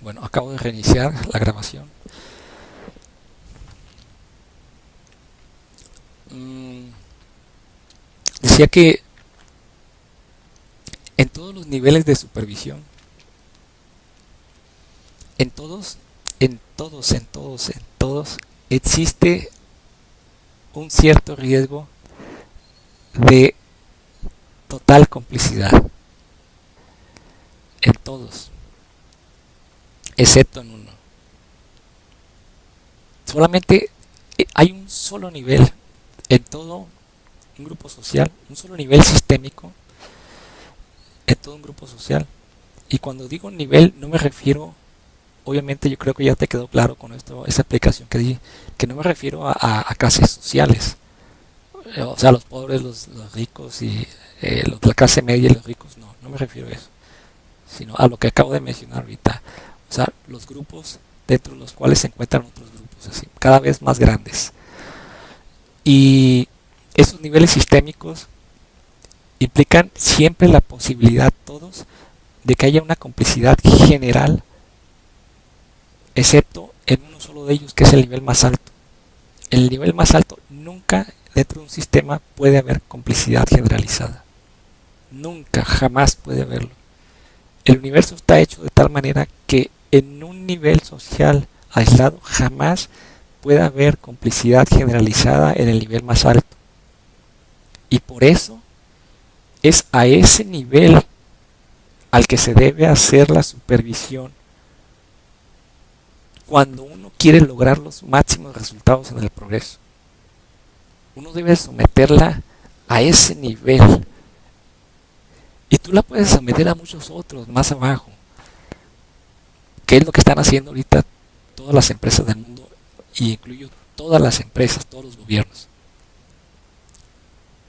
Bueno, acabo de reiniciar la grabación. Mm, Decía que en todos los niveles de supervisión, en todos, en todos, existe un cierto riesgo de total complicidad. En todos, excepto en uno. Solamente hay un solo nivel en todo un grupo social, un solo nivel sistémico en todo un grupo social. Y cuando digo nivel, no me refiero, obviamente yo creo que ya te quedó claro con esto, esa aplicación que di, que no me refiero a clases sociales, o sea, los pobres, los ricos y la clase media y los ricos, no, no me refiero a eso, sino a lo que acabo de mencionar ahorita, o sea, los grupos dentro de los cuales se encuentran otros grupos, así, cada vez más grandes. Y esos niveles sistémicos implican siempre la posibilidad, todos, de que haya una complicidad general, excepto en uno solo de ellos, que es el nivel más alto. En el nivel más alto, nunca dentro de un sistema puede haber complicidad generalizada. Nunca, jamás puede haberlo. El universo está hecho de tal manera que en un nivel social aislado jamás puede haber complicidad generalizada en el nivel más alto. Y por eso es a ese nivel al que se debe hacer la supervisión cuando uno quiere lograr los máximos resultados en el progreso. Uno debe someterla a ese nivel. Y tú la puedes someter a muchos otros más abajo, que es lo que están haciendo ahorita todas las empresas del mundo, y incluyo todas las empresas, todos los gobiernos.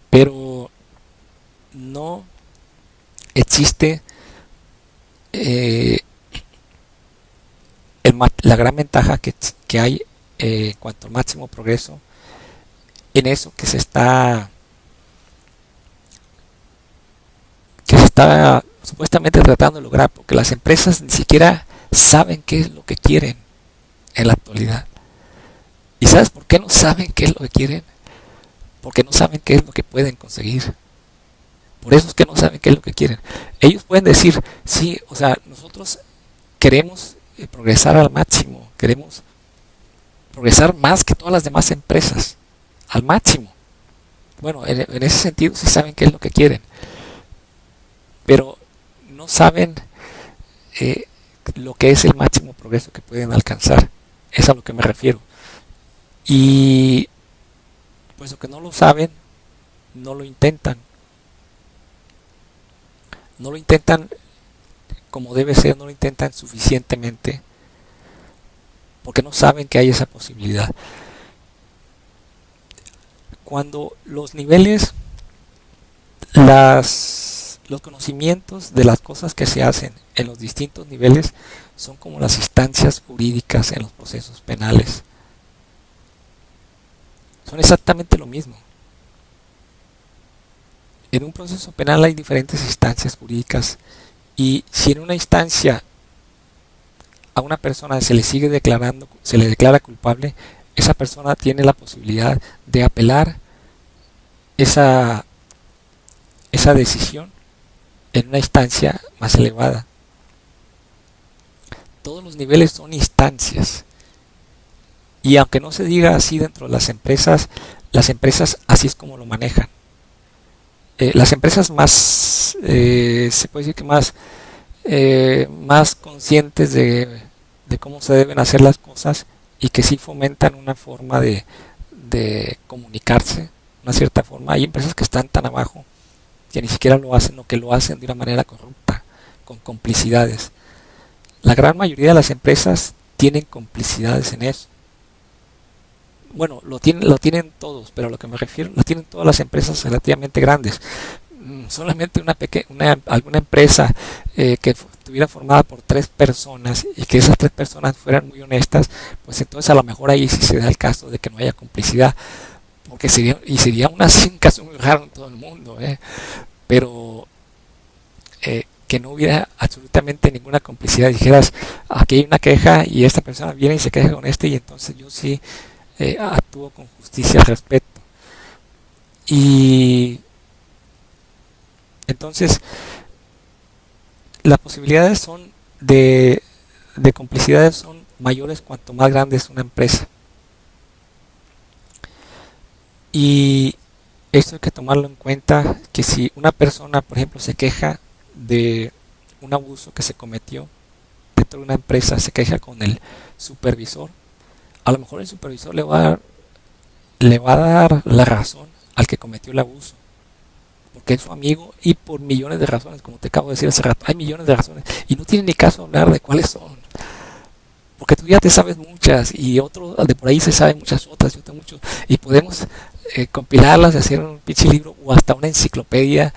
Pero no existe eh, la gran ventaja que hay en cuanto al máximo progreso en eso que se está supuestamente tratando de lograr, porque las empresas ni siquiera saben qué es lo que quieren en la actualidad. ¿Y sabes por qué no saben qué es lo que quieren? Porque no saben qué es lo que pueden conseguir. Por eso es que no saben qué es lo que quieren. Ellos pueden decir, sí, o sea, nosotros queremos progresar al máximo, queremos progresar más que todas las demás empresas, al máximo. Bueno, en ese sentido sí saben qué es lo que quieren, pero no saben eh, lo que es el máximo progreso que pueden alcanzar. Es a lo que me refiero. Y puesto que no lo saben, no lo intentan. No lo intentan como debe ser, no lo intentan suficientemente, porque no saben que hay esa posibilidad. Cuando los niveles, los conocimientos de las cosas que se hacen en los distintos niveles son como las instancias jurídicas en los procesos penales. Son exactamente lo mismo. En un proceso penal hay diferentes instancias jurídicas, y si en una instancia a una persona se le sigue declarando, se le declara culpable, esa persona tiene la posibilidad de apelar esa, esa decisión en una instancia más elevada. Todos los niveles son instancias. Y aunque no se diga así dentro de las empresas así es como lo manejan. Las empresas más, se puede decir que más conscientes de cómo se deben hacer las cosas, y que sí fomentan una forma de comunicarse, una cierta forma. Hay empresas que están tan abajo que ni siquiera lo hacen, o que lo hacen de una manera corrupta, con complicidades. La gran mayoría de las empresas tienen complicidades en eso. Bueno, lo tienen todos, pero a lo que me refiero, lo tienen todas las empresas relativamente grandes. Solamente alguna empresa que estuviera formada por 3 personas, y que esas 3 personas fueran muy honestas, pues entonces a lo mejor ahí sí se da el caso de que no haya complicidad, porque sería un caso muy raro en todo el mundo, pero que no hubiera absolutamente ninguna complicidad. Dijeras, aquí hay una queja y esta persona viene y se queja con y entonces yo sí actúo con justicia al respecto. Y entonces las posibilidades son de complicidades son mayores cuanto más grande es una empresa. Y esto hay que tomarlo en cuenta, que si una persona, por ejemplo, se queja de un abuso que se cometió dentro de una empresa, se queja con el supervisor, a lo mejor el supervisor le va a dar la razón al que cometió el abuso, porque es su amigo y por millones de razones, como te acabo de decir hace rato, hay millones de razones y no tiene ni caso hablar de cuáles son, porque tú ya te sabes muchas y otro de por ahí se sabe muchas otras y podemos compilarlas y hacer un pinche libro o hasta una enciclopedia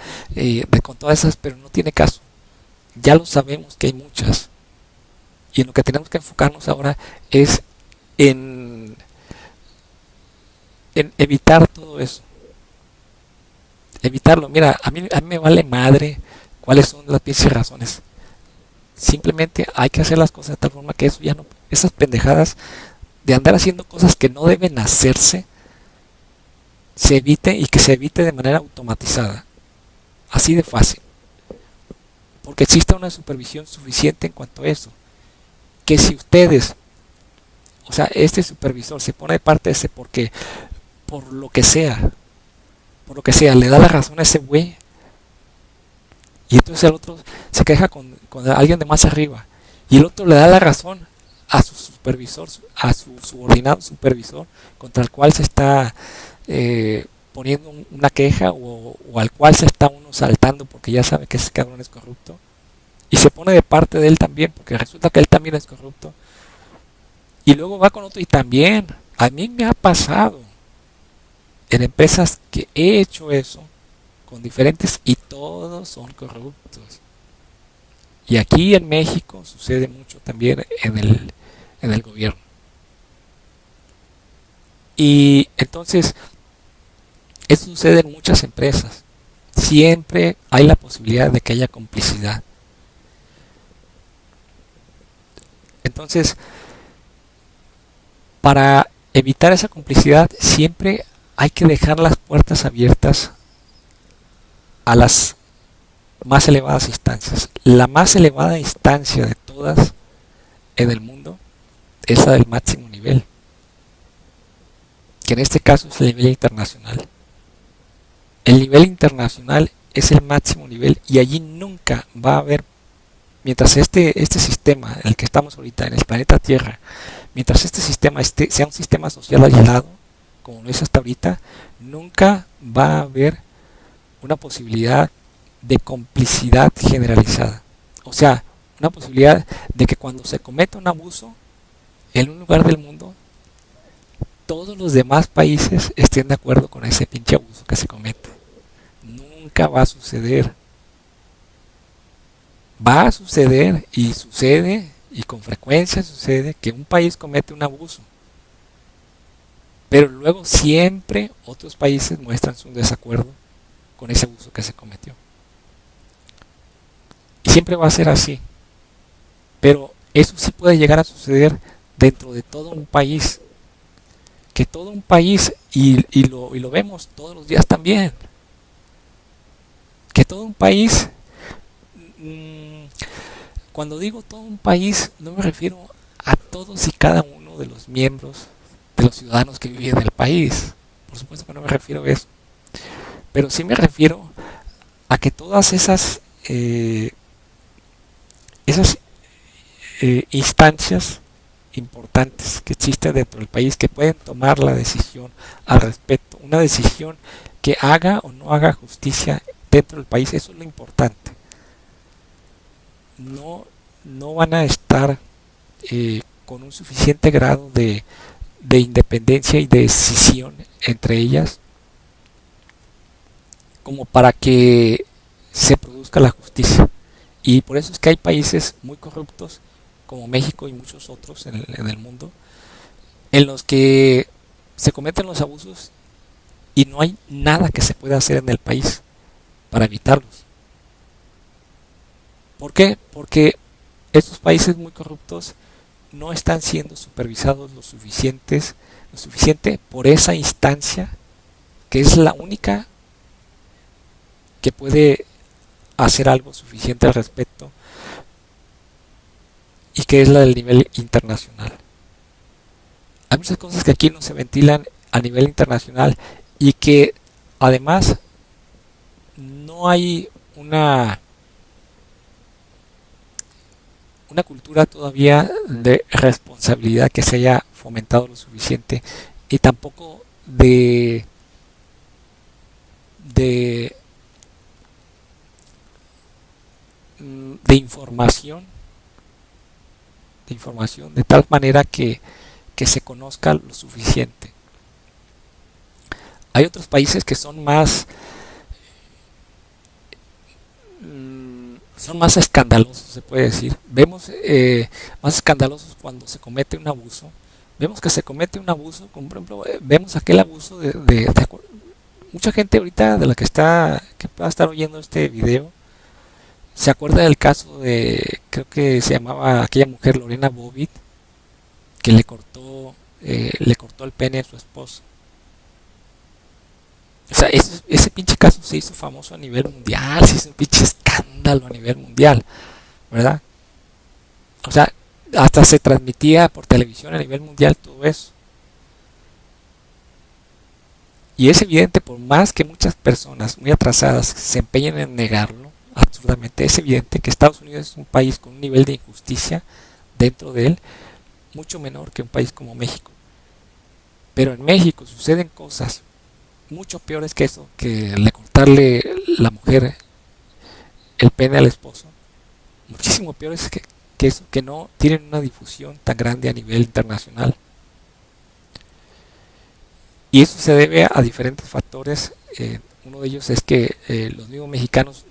con todas esas, pero no tiene caso. Ya lo sabemos que hay muchas y en lo que tenemos que enfocarnos ahora es en, en evitar todo eso, evitarlo. Mira, a mí me vale madre cuáles son las pinches razones. Simplemente hay que hacer las cosas de tal forma que eso ya no, esas pendejadas de andar haciendo cosas que no deben hacerse, se evite y que se evite de manera automatizada. Así de fácil. Porque existe una supervisión suficiente en cuanto a eso. Que si ustedes, o sea, este supervisor se pone de parte de ese porque, por lo que sea, le da la razón a ese güey, y entonces el otro se queja con alguien de más arriba, y el otro le da la razón a su supervisor, a su subordinado supervisor, contra el cual se está poniendo una queja o al cual se está uno saltando porque ya sabe que ese cabrón es corrupto, y se pone de parte de él también, porque resulta que él también es corrupto, y luego va con otro y también, a mí me ha pasado en empresas que he hecho eso con diferentes y todos son corruptos. Y aquí en México sucede mucho también en el gobierno. Y entonces, eso sucede en muchas empresas. Siempre hay la posibilidad de que haya complicidad. Entonces, para evitar esa complicidad, siempre hay que dejar las puertas abiertas a las más elevadas instancias. La más elevada instancia de todas en el mundo es la del máximo nivel, que en este caso es el nivel internacional. El nivel internacional es el máximo nivel y allí nunca va a haber, mientras este sistema en el que estamos ahorita, en el planeta Tierra, mientras este sistema sea un sistema social aislado, como lo es hasta ahorita, nunca va a haber una posibilidad de complicidad generalizada. O sea, una posibilidad de que cuando se cometa un abuso en un lugar del mundo, todos los demás países estén de acuerdo con ese pinche abuso que se comete. Nunca va a suceder. Va a suceder y sucede y con frecuencia sucede que un país comete un abuso, pero luego siempre otros países muestran su desacuerdo con ese abuso que se cometió. Y siempre va a ser así. Pero eso sí puede llegar a suceder dentro de todo un país. Que todo un país, y lo vemos todos los días también, que todo un país, cuando digo todo un país, no me refiero a todos y cada uno de los miembros, de los ciudadanos que viven en el país. Por supuesto que no me refiero a eso. Pero sí me refiero a que todas esas instancias importantes que existen dentro del país, que pueden tomar la decisión al respecto, una decisión que haga o no haga justicia dentro del país, eso es lo importante. No van a estar con un suficiente grado de independencia y de decisión entre ellas como para que se produzca la justicia. Y por eso es que hay países muy corruptos como México y muchos otros en el mundo, en los que se cometen los abusos y no hay nada que se pueda hacer en el país para evitarlos. ¿Por qué? Porque estos países muy corruptos no están siendo supervisados lo suficiente por esa instancia que es la única que puede hacer algo suficiente al respecto y que es la del nivel internacional. Hay muchas cosas que aquí no se ventilan a nivel internacional y que además no hay una cultura todavía de responsabilidad que se haya fomentado lo suficiente y tampoco de, de información de tal manera que se conozca lo suficiente. Hay otros países que son más escandalosos, se puede decir. Vemos más escandalosos cuando se comete un abuso. Vemos que se comete un abuso, como por ejemplo, vemos aquel abuso mucha gente ahorita de la que va a estar oyendo este video, se acuerda del caso creo que se llamaba aquella mujer Lorena Bobbitt, que le cortó el pene a su esposo. O sea, ese pinche caso se hizo famoso a nivel mundial, se hizo un pinche escándalo a nivel mundial, ¿verdad? O sea, hasta se transmitía por televisión a nivel mundial todo eso. Y es evidente, por más que muchas personas muy atrasadas se empeñen en negarlo, absurdamente, es evidente que Estados Unidos es un país con un nivel de injusticia dentro de él mucho menor que un país como México. Pero en México suceden cosas mucho peores que eso, que le cortarle la mujer el pene al esposo, muchísimo peores que eso, que no tienen una difusión tan grande a nivel internacional. Y eso se debe a diferentes factores. Uno de ellos es que los mismos mexicanos,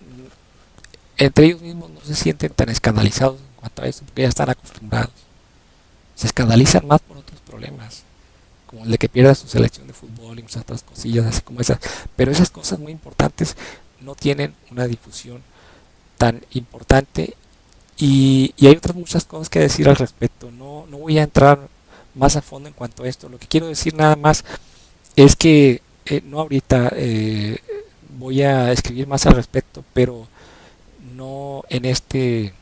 entre ellos mismos, no se sienten tan escandalizados en cuanto a eso, porque ya están acostumbrados. Se escandalizan más por otros problemas, como el de que pierda su selección de fútbol y muchas otras cosillas así como esas. Pero esas cosas muy importantes no tienen una difusión tan importante y hay otras muchas cosas que decir al respecto. No voy a entrar más a fondo en cuanto a esto. Lo que quiero decir nada más es que no ahorita voy a escribir más al respecto, pero no en este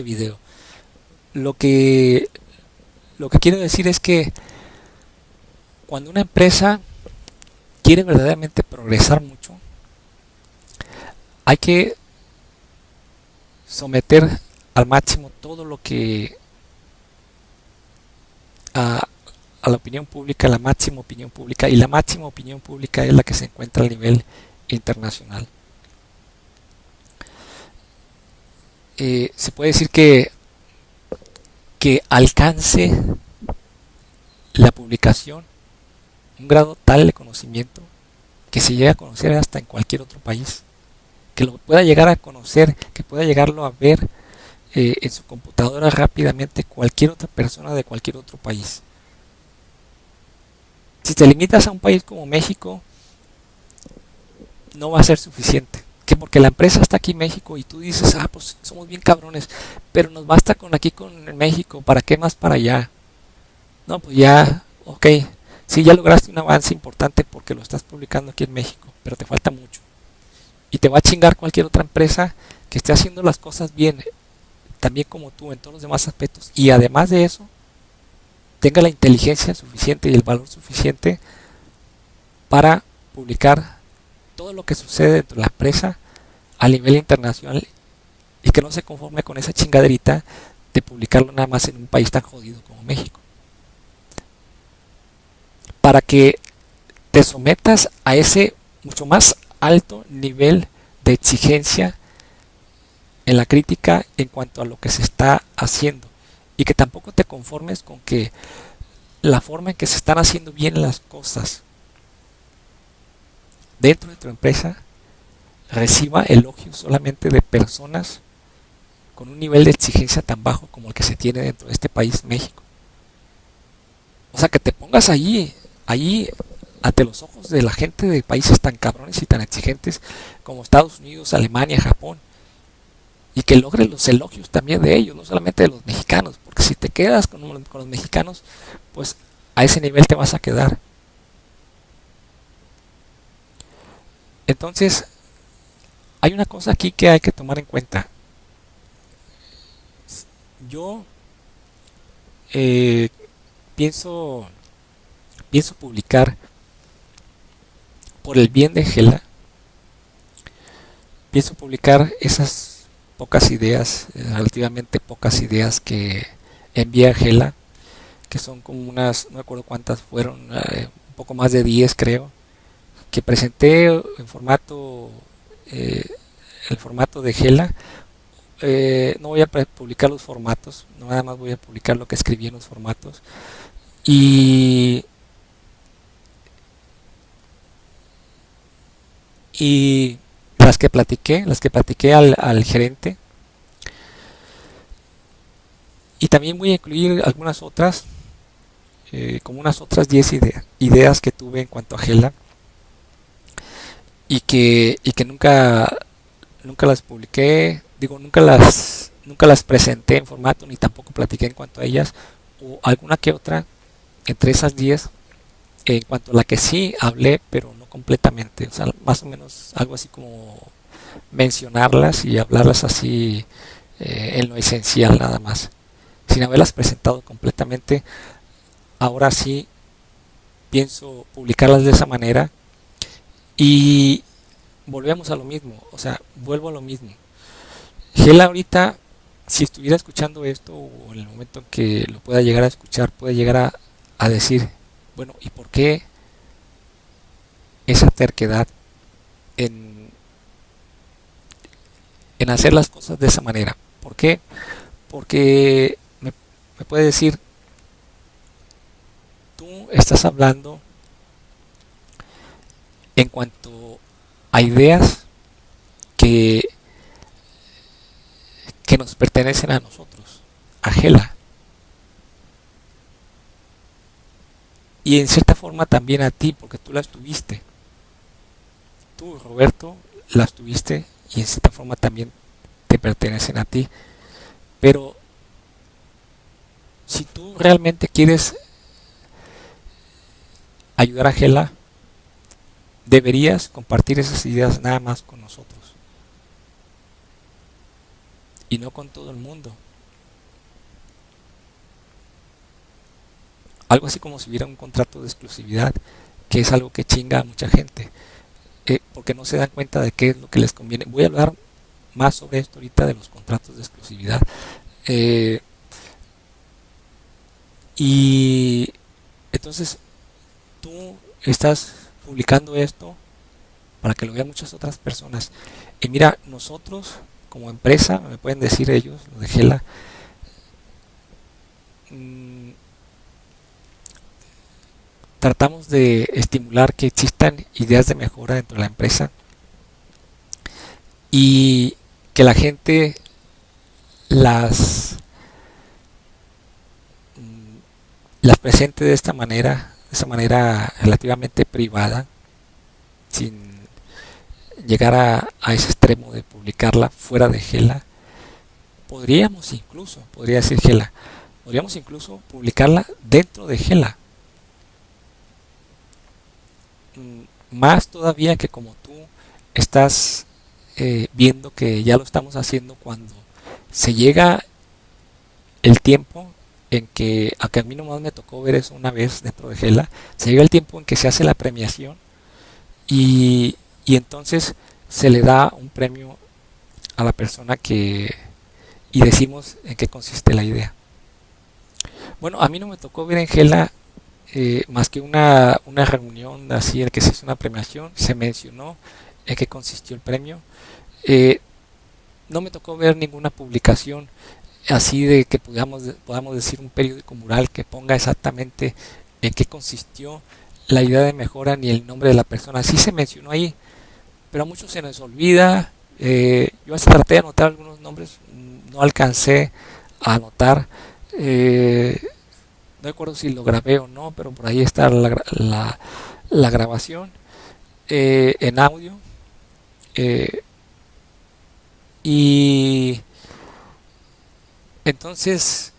video. Lo que quiero decir es que cuando una empresa quiere verdaderamente progresar mucho, hay que someter al máximo todo lo que a la opinión pública, la máxima opinión pública, y la máxima opinión pública es la que se encuentra a nivel internacional. Se puede decir que alcance la publicación un grado tal de conocimiento que se llegue a conocer hasta en cualquier otro país, que lo pueda llegar a conocer, que pueda llegarlo a ver en su computadora rápidamente cualquier otra persona de cualquier otro país. Si te limitas a un país como México, no va a ser suficiente. Que porque la empresa está aquí en México y tú dices, pues somos bien cabrones, pero nos basta con aquí con México, ¿para qué más para allá? No, pues ya, ok, sí, ya lograste un avance importante porque lo estás publicando aquí en México, pero te falta mucho. Y te va a chingar cualquier otra empresa que esté haciendo las cosas bien, también como tú en todos los demás aspectos, y además de eso, tenga la inteligencia suficiente y el valor suficiente para publicar todo lo que sucede dentro de la empresa a nivel internacional y que no se conforme con esa chingaderita de publicarlo nada más en un país tan jodido como México. Para que te sometas a ese mucho más alto nivel de exigencia en la crítica en cuanto a lo que se está haciendo y que tampoco te conformes con que la forma en que se están haciendo bien las cosas dentro de tu empresa reciba elogios solamente de personas con un nivel de exigencia tan bajo como el que se tiene dentro de este país, México. O sea, que te pongas allí ante los ojos de la gente de países tan cabrones y tan exigentes como Estados Unidos, Alemania, Japón, y que logres los elogios también de ellos, no solamente de los mexicanos, porque si te quedas con los mexicanos, pues a ese nivel te vas a quedar. Entonces, hay una cosa aquí que hay que tomar en cuenta. Yo eh, pienso, pienso publicar por el bien de Gela, pienso publicar esas pocas ideas, relativamente pocas ideas que envía Gela, que son como unas, no me acuerdo cuántas fueron, un poco más de 10 creo, que presenté en formato, eh, el formato de Gela. No voy a publicar los formatos, no nada más voy a publicar lo que escribí en los formatos. Y, y las que platiqué al gerente. Y también voy a incluir algunas otras, como unas otras 10 ideas que tuve en cuanto a Gela y que nunca las publiqué, digo, nunca las presenté en formato ni tampoco platiqué en cuanto a ellas, o alguna que otra entre esas 10 en cuanto a la que sí hablé, pero no completamente, o sea, más o menos algo así como mencionarlas y hablarlas así en lo esencial nada más, sin haberlas presentado completamente. Ahora sí pienso publicarlas de esa manera y volvemos a lo mismo, o sea, vuelvo a lo mismo. Gela ahorita, si estuviera escuchando esto o en el momento en que lo pueda llegar a escuchar, puede llegar a decir, bueno, ¿y por qué esa terquedad en, en hacer las cosas de esa manera? ¿Por qué? Porque me puede decir, tú estás hablando en cuanto a ideas que, que nos pertenecen a nosotros, a Gela, y en cierta forma también a ti, porque tú las tuviste. Tú, Roberto, las tuviste y en cierta forma también te pertenecen a ti. Pero si tú realmente quieres ayudar a Gela, deberías compartir esas ideas nada más con nosotros y no con todo el mundo. Algo así como si hubiera un contrato de exclusividad, que es algo que chinga a mucha gente, porque no se dan cuenta de qué es lo que les conviene. Voy a hablar más sobre esto ahorita de los contratos de exclusividad. Eh, y entonces tú estás publicando esto para que lo vean muchas otras personas. Y mira, nosotros como empresa, me pueden decir ellos, lo de Gela, mmm, tratamos de estimular que existan ideas de mejora dentro de la empresa y que la gente las, las presente de esa manera relativamente privada, sin llegar a ese extremo de publicarla fuera de Gela. Podría decir Gela, podríamos incluso publicarla dentro de Gela. Más todavía que como tú estás viendo que ya lo estamos haciendo cuando se llega el tiempo en que, aunque a mí nomás me tocó ver eso una vez dentro de Gela, se llega el tiempo en que se hace la premiación y entonces se le da un premio a la persona que y decimos en qué consiste la idea. Bueno, a mí no me tocó ver en Gela más que una reunión así en que se hizo una premiación, se mencionó en qué consistió el premio. Eh, no me tocó ver ninguna publicación así de que podamos decir un periódico mural que ponga exactamente en qué consistió la idea de mejora ni el nombre de la persona. Sí se mencionó ahí, pero a muchos se nos olvida. Yo hasta traté de anotar algunos nombres, no alcancé a anotar. No recuerdo si lo grabé o no, pero por ahí está la grabación en audio. Eh, Y entonces,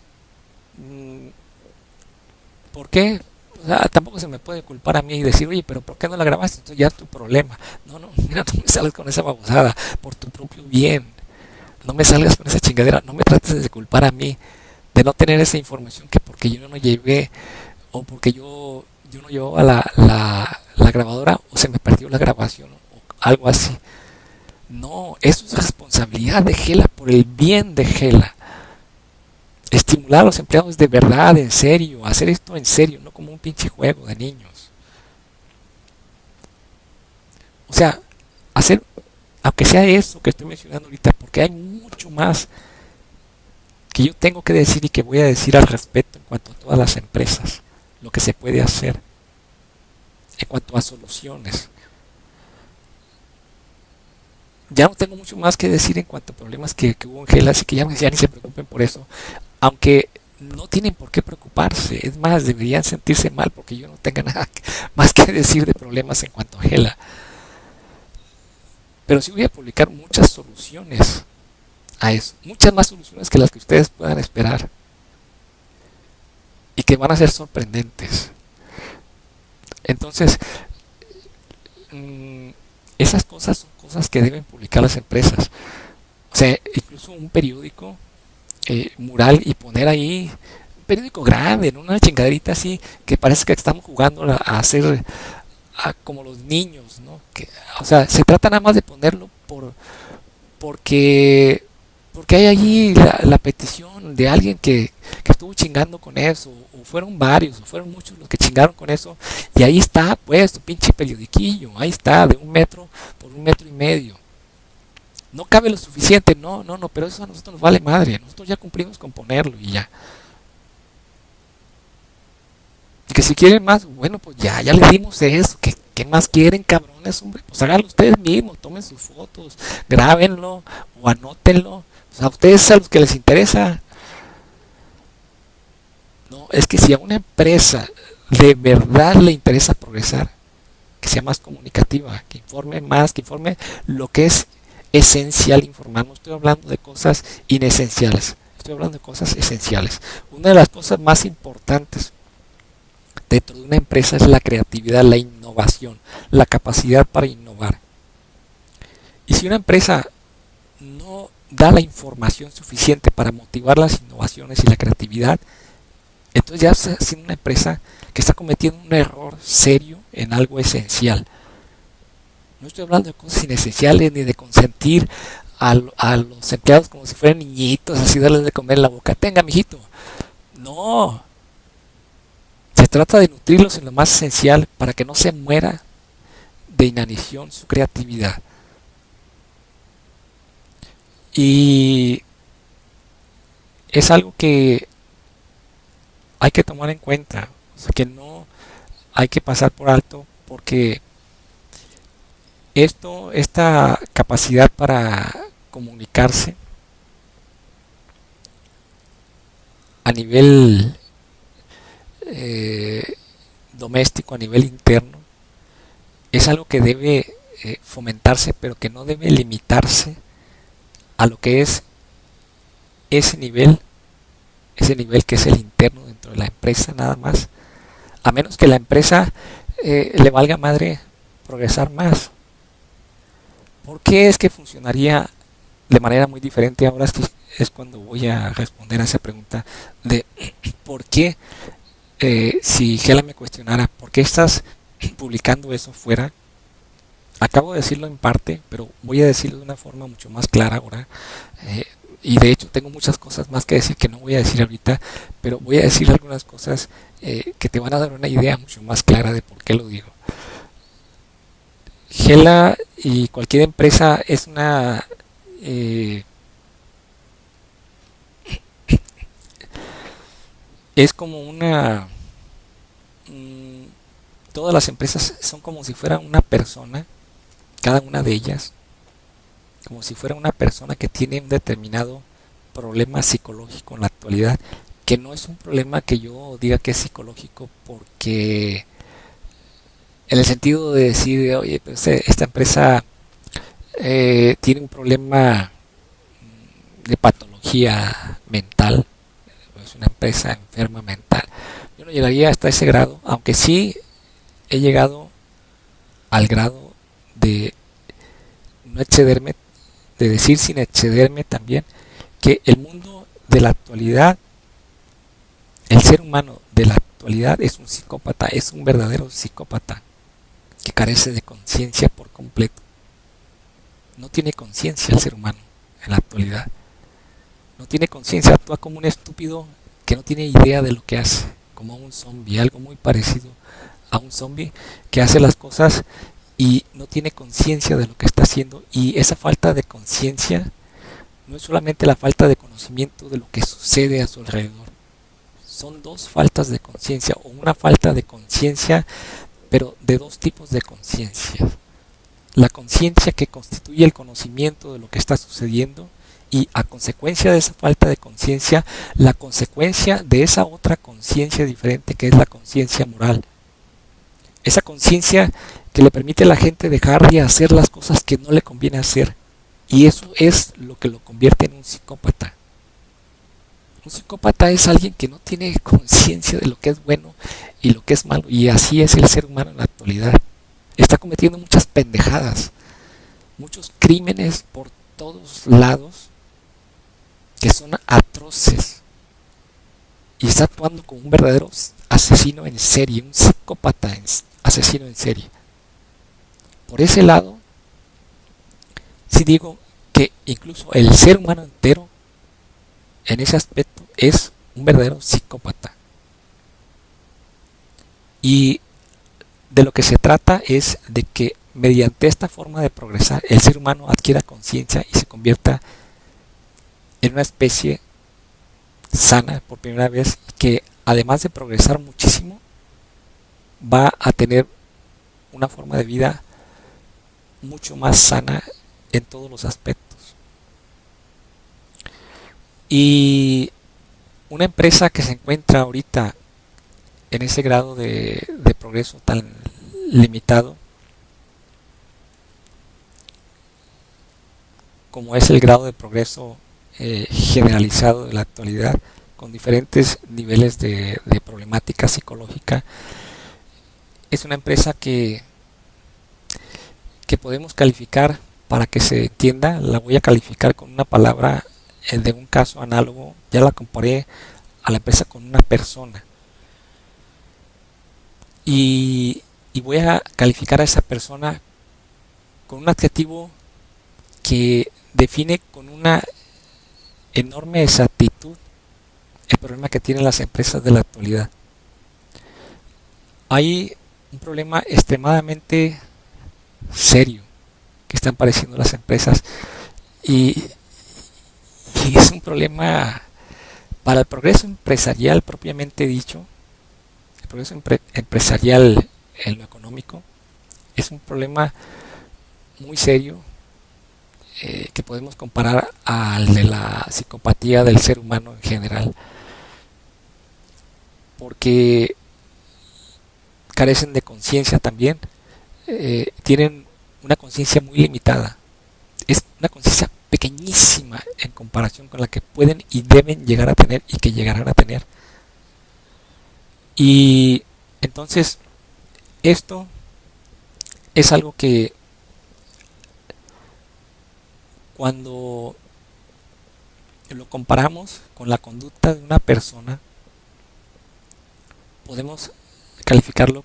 mm, ¿por qué? O sea, tampoco se me puede culpar a mí y decir, oye, pero ¿por qué no la grabaste? Entonces ya es tu problema. No, no, mira, no me salgas con esa babosada, por tu propio bien. No me salgas con esa chingadera, no me trates de culpar a mí de no tener esa información que porque yo no llevé o porque yo no llevaba la grabadora o se me perdió la grabación o algo así. No, eso es responsabilidad de Gela por el bien de Gela. Estimular a los empleados de verdad, en serio, hacer esto en serio, no como un pinche juego de niños. O sea, hacer, aunque sea eso que estoy mencionando ahorita, porque hay mucho más que yo tengo que decir y que voy a decir al respecto en cuanto a todas las empresas, lo que se puede hacer, en cuanto a soluciones. Ya no tengo mucho más que decir en cuanto a problemas que hubo en Gela, así que ya ni se preocupen por eso. Aunque no tienen por qué preocuparse, es más, deberían sentirse mal porque yo no tenga nada más que decir de problemas en cuanto a Gela. Pero sí voy a publicar muchas soluciones a eso, muchas más soluciones que las que ustedes puedan esperar y que van a ser sorprendentes. Entonces, mmm, esas cosas son cosas que deben publicar las empresas. O sea, incluso un periódico mural y poner ahí un periódico grande, en una chingaderita así, que parece que estamos jugando a hacer como los niños, ¿no? Que, o sea, se trata nada más de ponerlo porque porque hay allí la petición de alguien que estuvo chingando con eso, o fueron varios, o fueron muchos los que chingaron con eso, y ahí está, pues, tu pinche periodiquillo, ahí está, de 1 metro por 1 metro y medio. No cabe lo suficiente, no, no, no, pero eso a nosotros nos vale madre, nosotros ya cumplimos con ponerlo y ya. Y que si quieren más, bueno, pues ya le dimos eso, ¿qué más quieren, cabrones, hombre? Pues háganlo ustedes mismos, tomen sus fotos, grábenlo o anótenlo. O sea, a ustedes a los que les interesa. No, es que si a una empresa de verdad le interesa progresar, que sea más comunicativa, que informe más, que informe lo que es esencial informar. No estoy hablando de cosas inesenciales, estoy hablando de cosas esenciales. Una de las cosas más importantes dentro de una empresa es la creatividad, la innovación, la capacidad para innovar. Y si una empresa no da la información suficiente para motivar las innovaciones y la creatividad, entonces ya está siendo una empresa que está cometiendo un error serio en algo esencial. No estoy hablando de cosas inesenciales ni de consentir a los empleados como si fueran niñitos, así darles de comer en la boca. Tenga, mijito. No. Se trata de nutrirlos en lo más esencial para que no se muera de inanición su creatividad. Y es algo que hay que tomar en cuenta, o sea, que no hay que pasar por alto porque esta capacidad para comunicarse a nivel doméstico, a nivel interno, es algo que debe fomentarse, pero que no debe limitarse a lo que es ese ese nivel que es el interno dentro de la empresa nada más, a menos que la empresa le valga madre progresar más. ¿Por qué es que funcionaría de manera muy diferente? Ahora es cuando voy a responder a esa pregunta de por qué, si Gela me cuestionara, ¿por qué estás publicando eso fuera? Acabo de decirlo en parte, pero voy a decirlo de una forma mucho más clara ahora. Eh, y de hecho tengo muchas cosas más que decir que no voy a decir ahorita, pero voy a decir algunas cosas que te van a dar una idea mucho más clara de por qué lo digo. Gela y cualquier empresa es es como mm, todas las empresas son como si fueran una persona, cada una de ellas, como si fuera una persona que tiene un determinado problema psicológico en la actualidad, que no es un problema que yo diga que es psicológico porque en el sentido de decir, oye, pues esta empresa tiene un problema de patología mental, es una empresa enferma mental. Yo no llegaría hasta ese grado, aunque sí he llegado al grado de no excederme, de decir sin excederme también, que el mundo de la actualidad, el ser humano de la actualidad es un psicópata, es un verdadero psicópata que carece de conciencia por completo. No tiene conciencia el ser humano en la actualidad. No tiene conciencia, actúa como un estúpido que no tiene idea de lo que hace, como un zombie, algo muy parecido a un zombie que hace las cosas y no tiene conciencia de lo que está haciendo. Y esa falta de conciencia no es solamente la falta de conocimiento de lo que sucede a su alrededor. Son dos faltas de conciencia, o una falta de conciencia, pero de dos tipos de conciencia. La conciencia que constituye el conocimiento de lo que está sucediendo, y a consecuencia de esa falta de conciencia, la consecuencia de esa otra conciencia diferente que es la conciencia moral. Esa conciencia que le permite a la gente dejar de hacer las cosas que no le conviene hacer. Y eso es lo que lo convierte en un psicópata. Un psicópata es alguien que no tiene conciencia de lo que es bueno y lo que es malo. Y así es el ser humano en la actualidad. Está cometiendo muchas pendejadas, muchos crímenes por todos lados que son atroces. Y está actuando como un verdadero asesino en serie, un psicópata asesino en serie. Por ese lado, sí digo que incluso el ser humano entero, en ese aspecto, es un verdadero psicópata. Y de lo que se trata es de que mediante esta forma de progresar, el ser humano adquiera conciencia y se convierta en una especie sana por primera vez, que además de progresar muchísimo, va a tener una forma de vida mucho más sana en todos los aspectos. Y una empresa que se encuentra ahorita en ese grado de progreso tan limitado como es el grado de progreso generalizado de la actualidad, con diferentes niveles de problemática psicológica, es una empresa que podemos calificar, para que se entienda, la voy a calificar con una palabra de un caso análogo. Ya la comparé a la empresa con una persona. Y voy a calificar a esa persona con un adjetivo que define con una enorme exactitud el problema que tienen las empresas de la actualidad. Hay un problema extremadamente serio que están padeciendo las empresas, y es un problema para el progreso empresarial propiamente dicho. El progreso empresarial en lo económico es un problema muy serio, que podemos comparar al de la psicopatía del ser humano en general, porque carecen de conciencia también, tienen una conciencia muy limitada, es una conciencia pequeñísima en comparación con la que pueden y deben llegar a tener y que llegarán a tener. Y entonces esto es algo que cuando lo comparamos con la conducta de una persona, podemos calificarlo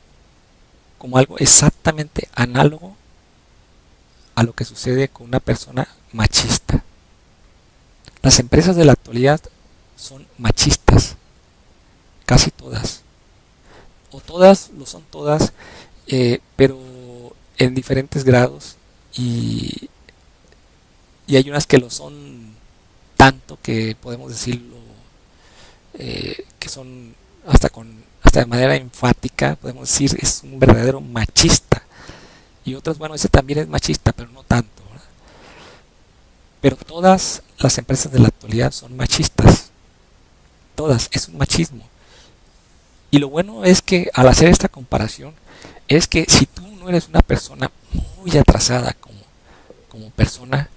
como algo exactamente análogo a lo que sucede con una persona machista. Las empresas de la actualidad son machistas, casi todas, o todas lo son todas, pero en diferentes grados, y hay unas que lo son tanto que podemos decirlo, que son hasta de manera enfática, podemos decir es un verdadero machista. Y otras, bueno, ese también es machista, pero no tanto, ¿verdad? Pero todas las empresas de la actualidad son machistas, todas, es un machismo. Y lo bueno es que al hacer esta comparación, es que si tú no eres una persona muy atrasada como persona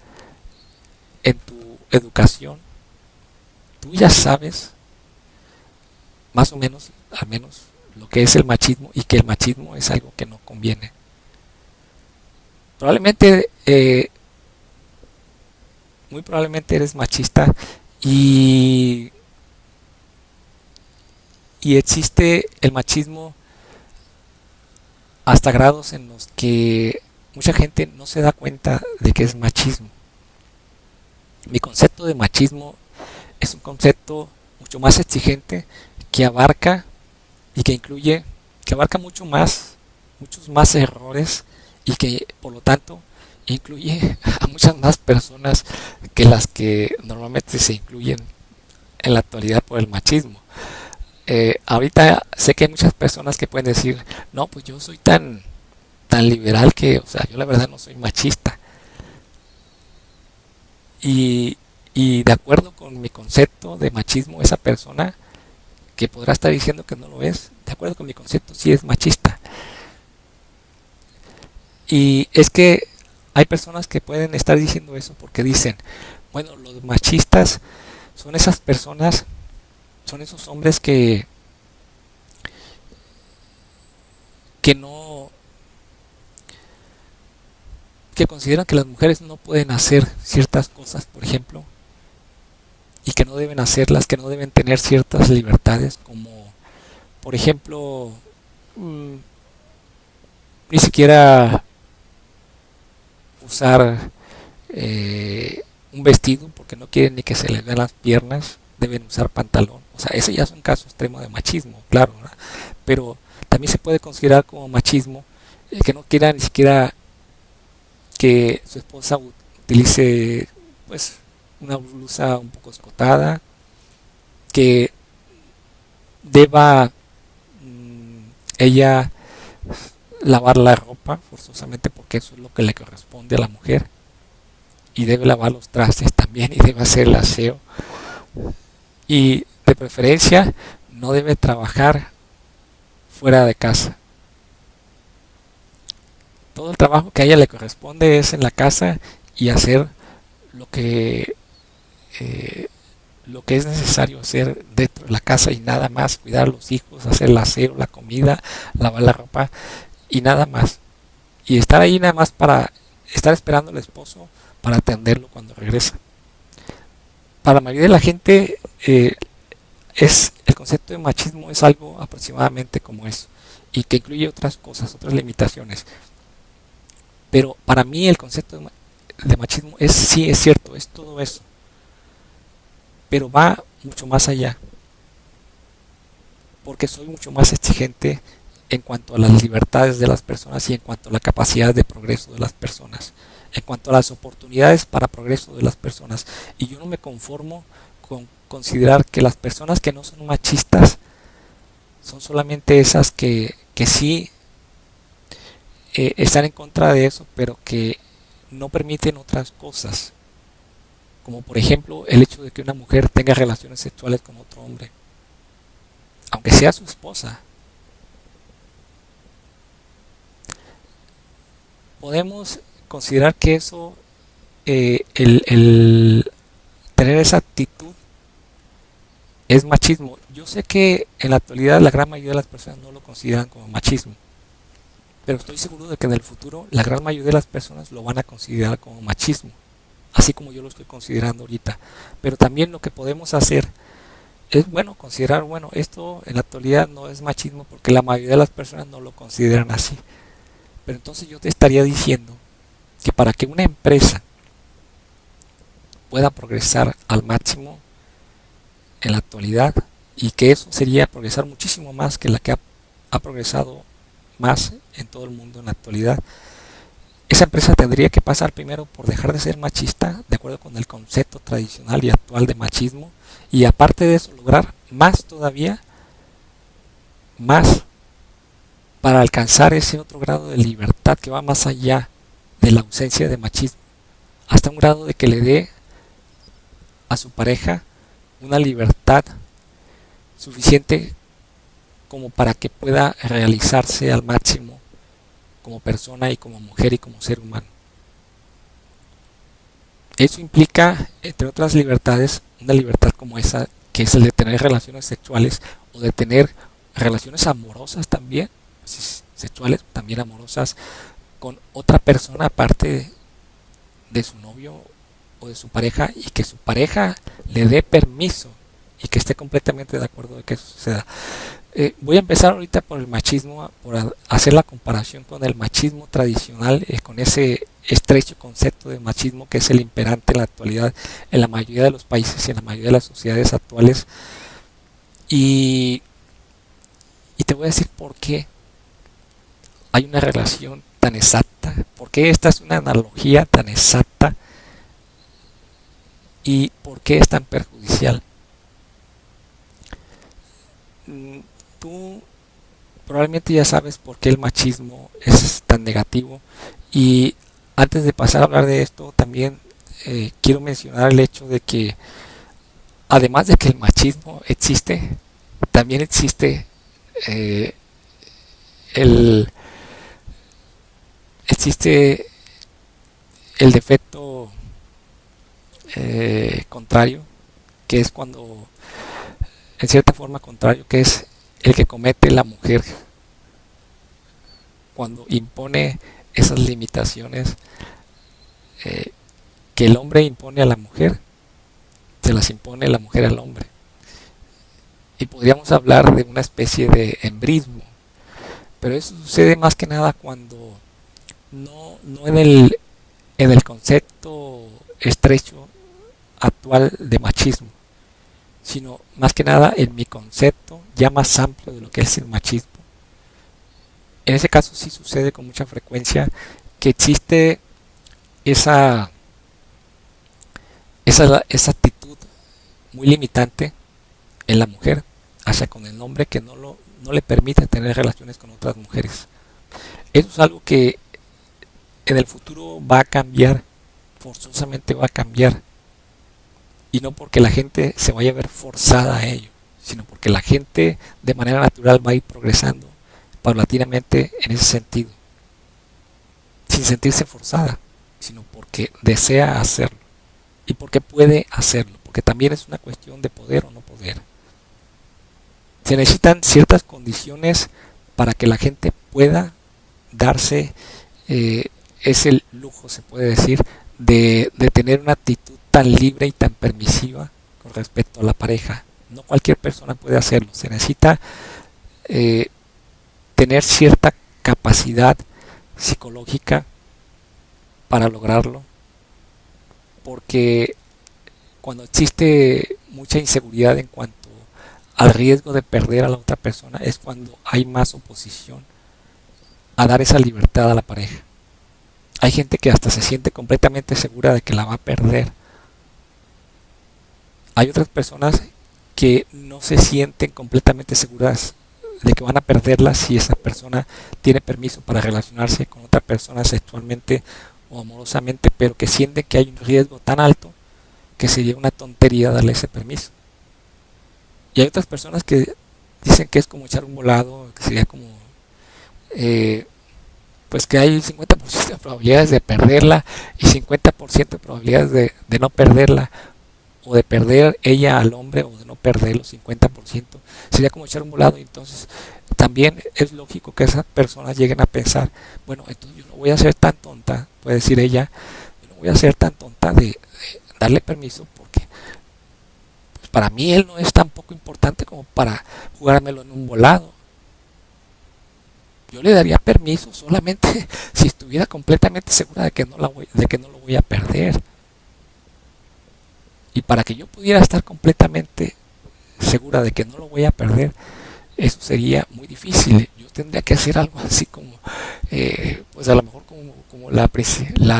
educación, tú ya sabes más o menos, al menos, lo que es el machismo y que el machismo es algo que no conviene. Probablemente, muy probablemente eres machista y, y existe el machismo hasta grados en los que mucha gente no se da cuenta de que es machismo. Mi concepto de machismo es un concepto mucho más exigente que abarca y que incluye, que abarca muchos más errores y que por lo tanto incluye a muchas más personas que las que normalmente se incluyen en la actualidad por el machismo. Ahorita sé que hay muchas personas que pueden decir, no, pues yo soy tan liberal que, o sea, yo la verdad no soy machista. Y, y de acuerdo con mi concepto de machismo, esa persona que podrá estar diciendo que no lo es, de acuerdo con mi concepto, sí es machista. Y es que hay personas que pueden estar diciendo eso porque dicen, bueno, los machistas son esas personas, son esos hombres que no, que consideran que las mujeres no pueden hacer ciertas cosas, por ejemplo, y que no deben hacerlas, que no deben tener ciertas libertades, como, por ejemplo, mm, ni siquiera usar un vestido porque no quieren ni que se les vean las piernas, deben usar pantalón. O sea, ese ya es un caso extremo de machismo, claro, ¿verdad? Pero también se puede considerar como machismo que no quiera ni siquiera que su esposa utilice pues una blusa un poco escotada, que deba ella lavar la ropa forzosamente porque eso es lo que le corresponde a la mujer, y debe lavar los trastes también y debe hacer el aseo, y de preferencia no debe trabajar fuera de casa. Todo el trabajo que a ella le corresponde es en la casa y hacer lo que eh, lo que es necesario hacer dentro de la casa y nada más, cuidar a los hijos, hacer el aseo, la comida, lavar la ropa y nada más. Y estar ahí nada más para estar esperando al esposo para atenderlo cuando regresa. Para la mayoría de la gente es el concepto de machismo es algo aproximadamente como eso, y que incluye otras cosas, otras limitaciones. Pero para mí el concepto de machismo es sí, es cierto, es todo eso, pero va mucho más allá, porque soy mucho más exigente en cuanto a las libertades de las personas y en cuanto a la capacidad de progreso de las personas, en cuanto a las oportunidades para progreso de las personas. Y yo no me conformo con considerar que las personas que no son machistas son solamente esas que sí están en contra de eso, pero que no permiten otras cosas, como por ejemplo el hecho de que una mujer tenga relaciones sexuales con otro hombre, aunque sea su esposa. Podemos considerar que eso, el tener esa actitud es machismo. Yo sé que en la actualidad la gran mayoría de las personas no lo consideran como machismo, pero estoy seguro de que en el futuro la gran mayoría de las personas lo van a considerar como machismo, así como yo lo estoy considerando ahorita. Pero también lo que podemos hacer es, bueno, considerar, bueno, esto en la actualidad no es machismo porque la mayoría de las personas no lo consideran así. Pero entonces yo te estaría diciendo que para que una empresa pueda progresar al máximo en la actualidad, y que eso sería progresar muchísimo más que la que ha progresado más en todo el mundo en la actualidad, esa empresa tendría que pasar primero por dejar de ser machista, de acuerdo con el concepto tradicional y actual de machismo, y aparte de eso lograr más todavía, más, para alcanzar ese otro grado de libertad que va más allá de la ausencia de machismo, hasta un grado de que le dé a su pareja una libertad suficiente como para que pueda realizarse al máximo como persona y como mujer y como ser humano. Eso implica, entre otras libertades, una libertad como esa, que es el de tener relaciones sexuales o de tener relaciones amorosas también, sexuales, también amorosas, con otra persona aparte de su novio o de su pareja, y que su pareja le dé permiso y que esté completamente de acuerdo de que eso suceda. Voy a empezar ahorita por el machismo, por hacer la comparación con el machismo tradicional, con ese estrecho concepto de machismo que es el imperante en la actualidad en la mayoría de los países y en la mayoría de las sociedades actuales. Y, y te voy a decir por qué hay una relación tan exacta, por qué esta es una analogía tan exacta y por qué es tan perjudicial. Tú probablemente ya sabes por qué el machismo es tan negativo, y antes de pasar a hablar de esto también quiero mencionar el hecho de que además de que el machismo existe, también existe eh, el existe el defecto contrario, que es cuando, en cierta forma contrario, que es el que comete la mujer cuando impone esas limitaciones que el hombre impone a la mujer, se las impone la mujer al hombre. Y podríamos hablar de una especie de embrismo, pero eso sucede más que nada cuando no en el concepto estrecho actual de machismo, sino más que nada en mi concepto ya más amplio de lo que es el machismo. En ese caso sí sucede con mucha frecuencia que existe esa, esa actitud muy limitante en la mujer hacia con el hombre, que no le permite tener relaciones con otras mujeres. Eso es algo que en el futuro va a cambiar, forzosamente va a cambiar, y no porque la gente se vaya a ver forzada a ello, sino porque la gente de manera natural va a ir progresando paulatinamente en ese sentido, sin sentirse forzada, sino porque desea hacerlo y porque puede hacerlo, porque también es una cuestión de poder o no poder. Se necesitan ciertas condiciones para que la gente pueda darse ese lujo, se puede decir, de tener una actitud tan libre y tan permisiva con respecto a la pareja. No cualquier persona puede hacerlo. Se necesita eh, tener cierta capacidad psicológica para lograrlo, porque cuando existe mucha inseguridad en cuanto al riesgo de perder a la otra persona, es cuando hay más oposición a dar esa libertad a la pareja. Hay gente que hasta se siente completamente segura de que la va a perder. Hay otras personas que no se sienten completamente seguras de que van a perderla si esa persona tiene permiso para relacionarse con otra persona sexualmente o amorosamente, pero que sienten que hay un riesgo tan alto que sería una tontería darle ese permiso. Y hay otras personas que dicen que es como echar un volado, que sería como pues que hay 50% de probabilidades de perderla y 50% de probabilidades de no perderla, o de perder ella al hombre, o de no perder los 50%. Sería como echar un volado. Y entonces también es lógico que esas personas lleguen a pensar, bueno, entonces yo no voy a ser tan tonta, puede decir ella, yo no voy a ser tan tonta de darle permiso, porque pues, para mí él no es tan poco importante como para jugármelo en un volado. Yo le daría permiso solamente si estuviera completamente segura de que de que no lo voy a perder. Y para que yo pudiera estar completamente segura de que no lo voy a perder, eso sería muy difícil. Yo tendría que hacer algo así como, pues a lo mejor como la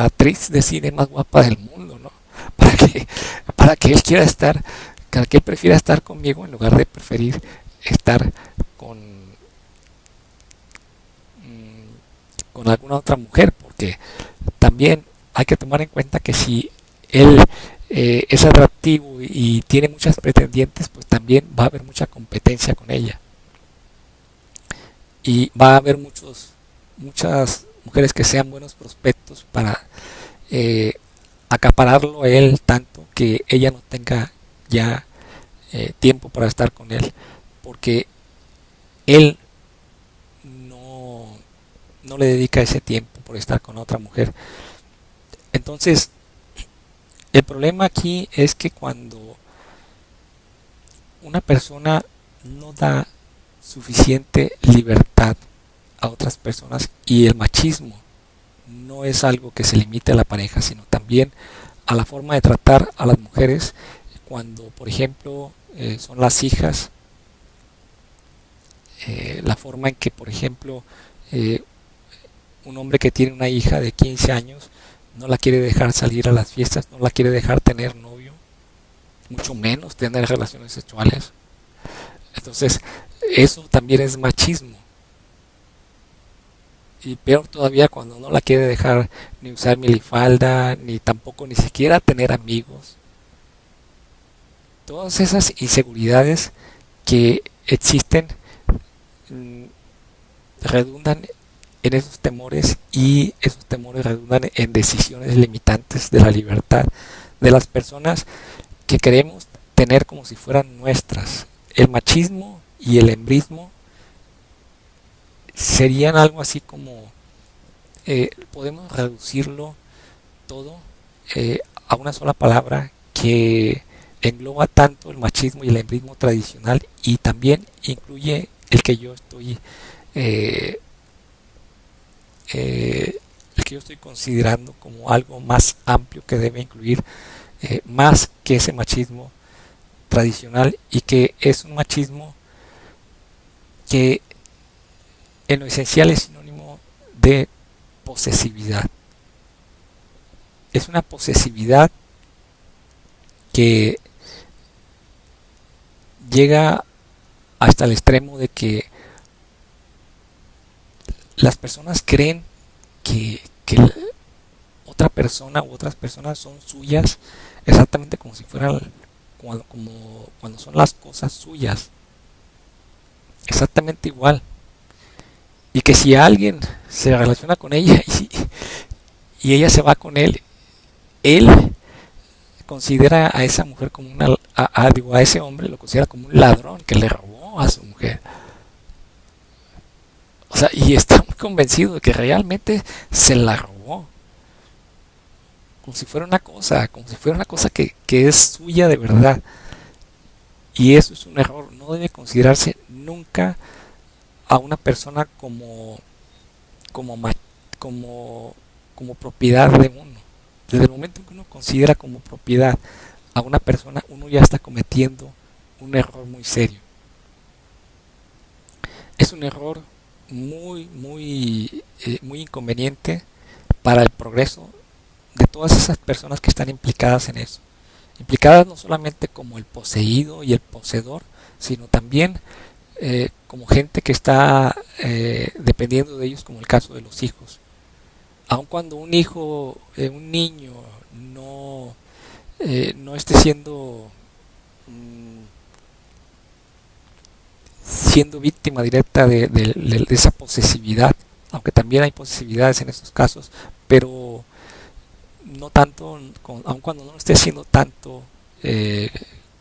actriz de cine más guapa del mundo, ¿no? Para que, para que él quiera estar, para que él prefiera estar conmigo en lugar de preferir estar con alguna otra mujer, porque también hay que tomar en cuenta que si él es atractivo y tiene muchas pretendientes, pues también va a haber mucha competencia con ella, y va a haber muchas mujeres que sean buenos prospectos para acapararlo a él tanto que ella no tenga ya tiempo para estar con él, porque él no, no le dedica ese tiempo por estar con otra mujer. Entonces, el problema aquí es que cuando una persona no da suficiente libertad a otras personas, y el machismo no es algo que se limite a la pareja, sino también a la forma de tratar a las mujeres cuando, por ejemplo, son las hijas, la forma en que, por ejemplo, eh, un hombre que tiene una hija de 15 años no la quiere dejar salir a las fiestas, no la quiere dejar tener novio, mucho menos tener relaciones sexuales. Entonces, eso también es machismo. Y peor todavía cuando no la quiere dejar ni usar minifalda, ni tampoco ni siquiera tener amigos. Todas esas inseguridades que existen mm, redundan en esos temores, y esos temores redundan en decisiones limitantes de la libertad de las personas que queremos tener como si fueran nuestras. El machismo y el embrismo serían algo así como, podemos reducirlo todo a una sola palabra que engloba tanto el machismo y el embrismo tradicional, y también incluye el que yo estoy eh, el que yo estoy considerando como algo más amplio, que debe incluir más que ese machismo tradicional, y que es un machismo que en lo esencial es sinónimo de posesividad. Es una posesividad que llega hasta el extremo de que las personas creen que otra persona u otras personas son suyas, exactamente como si fueran, como cuando son las cosas suyas, exactamente igual. Y que si alguien se relaciona con ella y ella se va con él considera a esa mujer como digo, a ese hombre lo considera como un ladrón que le robó a su mujer. O sea, y está muy convencido de que realmente se la robó. Como si fuera una cosa que es suya de verdad. Y eso es un error. No debe considerarse nunca a una persona como, como, como propiedad de uno. Desde el momento en que uno considera como propiedad a una persona, uno ya está cometiendo un error muy serio. Es un error muy inconveniente para el progreso de todas esas personas que están implicadas en eso. Implicadas no solamente como el poseído y el poseedor, sino también como gente que está dependiendo de ellos, como el caso de los hijos. Aun cuando un hijo, un niño, no esté siendo víctima directa de esa posesividad, aunque también hay posesividades en esos casos, pero no tanto, aun cuando no esté siendo tanto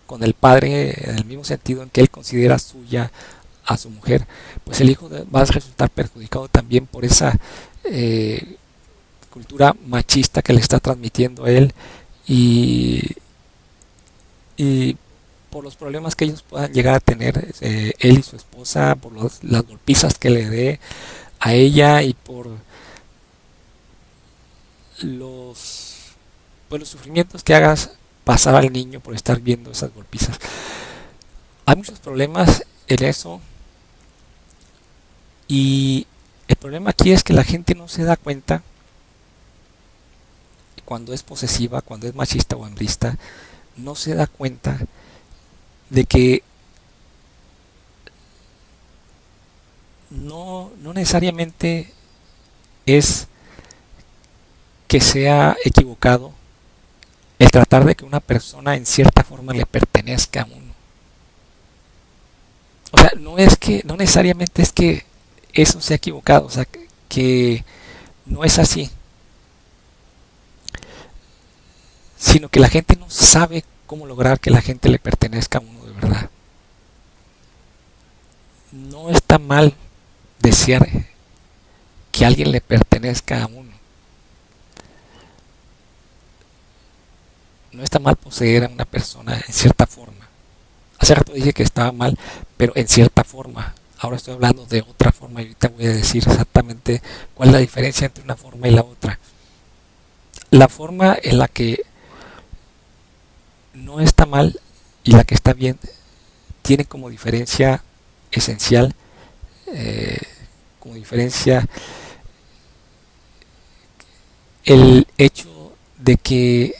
con el padre, en el mismo sentido en que él considera suya a su mujer, pues el hijo va a resultar perjudicado también por esa cultura machista que le está transmitiendo a él, y, y por los problemas que ellos puedan llegar a tener, él y su esposa, por las golpizas que le dé a ella, y por los, pues los sufrimientos que hagas pasar al niño por estar viendo esas golpizas. Hay muchos problemas en eso, y el problema aquí es que la gente no se da cuenta cuando es posesiva, cuando es machista o hambrista, no se da cuenta de que no necesariamente es que sea equivocado el tratar de que una persona en cierta forma le pertenezca a uno. O sea, no necesariamente es que eso sea equivocado, o sea, que no es así. sino que la gente no sabe cómo lograr que la gente le pertenezca a uno de verdad. No está mal desear que alguien le pertenezca a uno. No está mal poseer a una persona en cierta forma. Hace rato dije que estaba mal, pero en cierta forma. Ahora estoy hablando de otra forma y ahorita voy a decir exactamente cuál es la diferencia entre una forma y la otra. La forma en la que no está mal y la que está bien tiene como diferencia esencial, como diferencia el hecho de que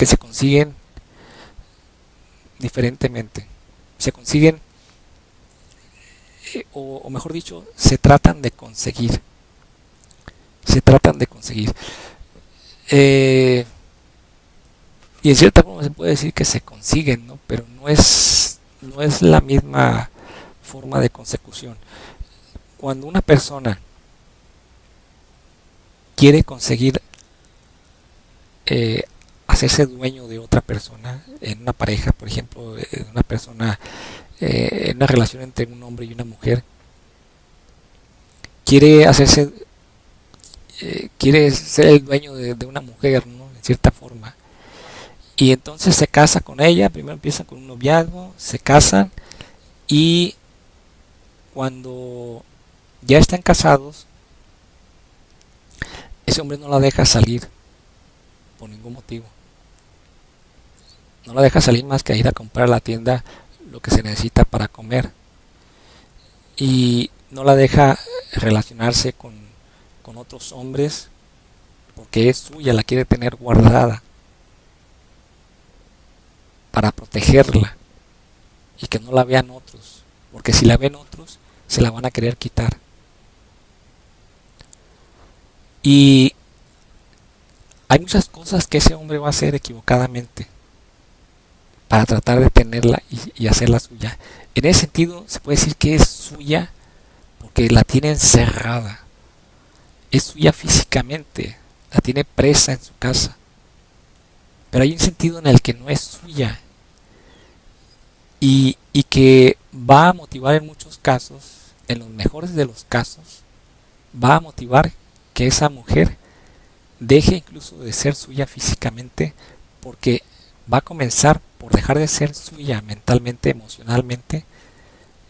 se consiguen diferentemente. Se consiguen, o mejor dicho, se tratan de conseguir. Se tratan de conseguir. Y en cierta forma se puede decir que se consiguen, ¿no? Pero no es la misma forma de consecución. Cuando una persona quiere conseguir hacerse dueño de otra persona en una pareja, por ejemplo, una persona en una relación entre un hombre y una mujer, quiere hacerse, quiere ser el dueño de una mujer, ¿no? En cierta forma. Y entonces se casa con ella, primero empiezan con un noviazgo, se casan y cuando ya están casados, ese hombre no la deja salir por ningún motivo. No la deja salir más que a ir a comprar a la tienda lo que se necesita para comer. Y no la deja relacionarse con otros hombres porque es suya, la quiere tener guardada para protegerla y que no la vean otros, porque si la ven otros se la van a querer quitar. Y hay muchas cosas que ese hombre va a hacer equivocadamente para tratar de tenerla y hacerla suya. En ese sentido se puede decir que es suya porque la tiene encerrada. Es suya físicamente, la tiene presa en su casa. Pero hay un sentido en el que no es suya y que va a motivar en muchos casos, en los mejores de los casos, va a motivar que esa mujer deje incluso de ser suya físicamente porque va a comenzar por dejar de ser suya mentalmente, emocionalmente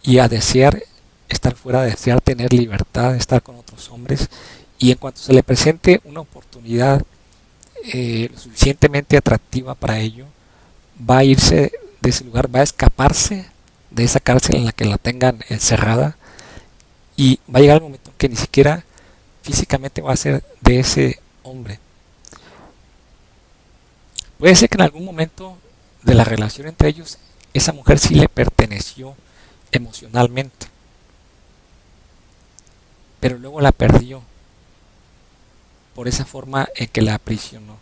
y a desear estar fuera, desear tener libertad, de estar con otros hombres y en cuanto se le presente una oportunidad lo suficientemente atractiva para ello, va a irse de ese lugar, va a escaparse de esa cárcel en la que la tengan encerrada y va a llegar el momento en que ni siquiera físicamente va a ser de ese hombre. Puede ser que en algún momento de la relación entre ellos esa mujer sí le perteneció emocionalmente, pero luego la perdió por esa forma en que la aprisionó.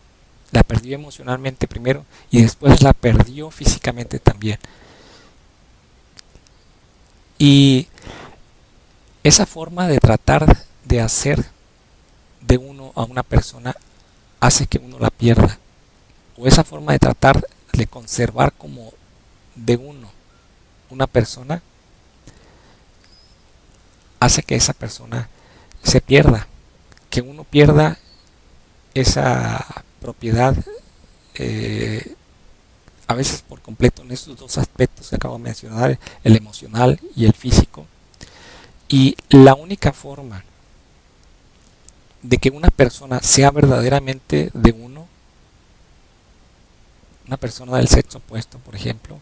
La perdió emocionalmente primero y después la perdió físicamente también. Y esa forma de tratar de hacer de uno a una persona hace que uno la pierda. O esa forma de tratar de conservar como de uno una persona hace que esa persona se pierda. Que uno pierda esa propiedad a veces por completo en estos dos aspectos que acabo de mencionar, el emocional y el físico. Y la única forma de que una persona sea verdaderamente de uno, una persona del sexo opuesto, por ejemplo,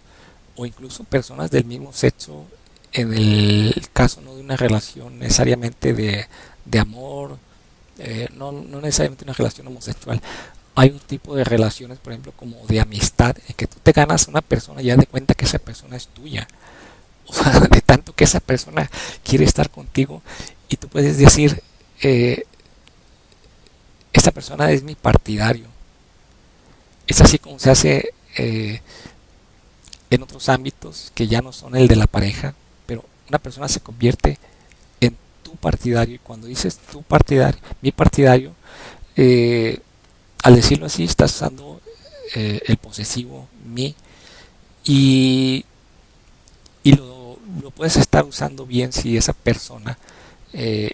o incluso personas del mismo sexo, en el caso no de una relación necesariamente de amor, no necesariamente una relación homosexual. Hay un tipo de relaciones, por ejemplo, como de amistad, en que tú te ganas a una persona y ya de cuenta que esa persona es tuya. O sea, de tanto que esa persona quiere estar contigo y tú puedes decir, esta persona es mi partidario. Es así como se hace en otros ámbitos que ya no son el de la pareja, pero una persona se convierte en tu partidario y cuando dices tu partidario, mi partidario, al decirlo así, estás usando el posesivo mi y, y lo puedes estar usando bien si esa persona eh,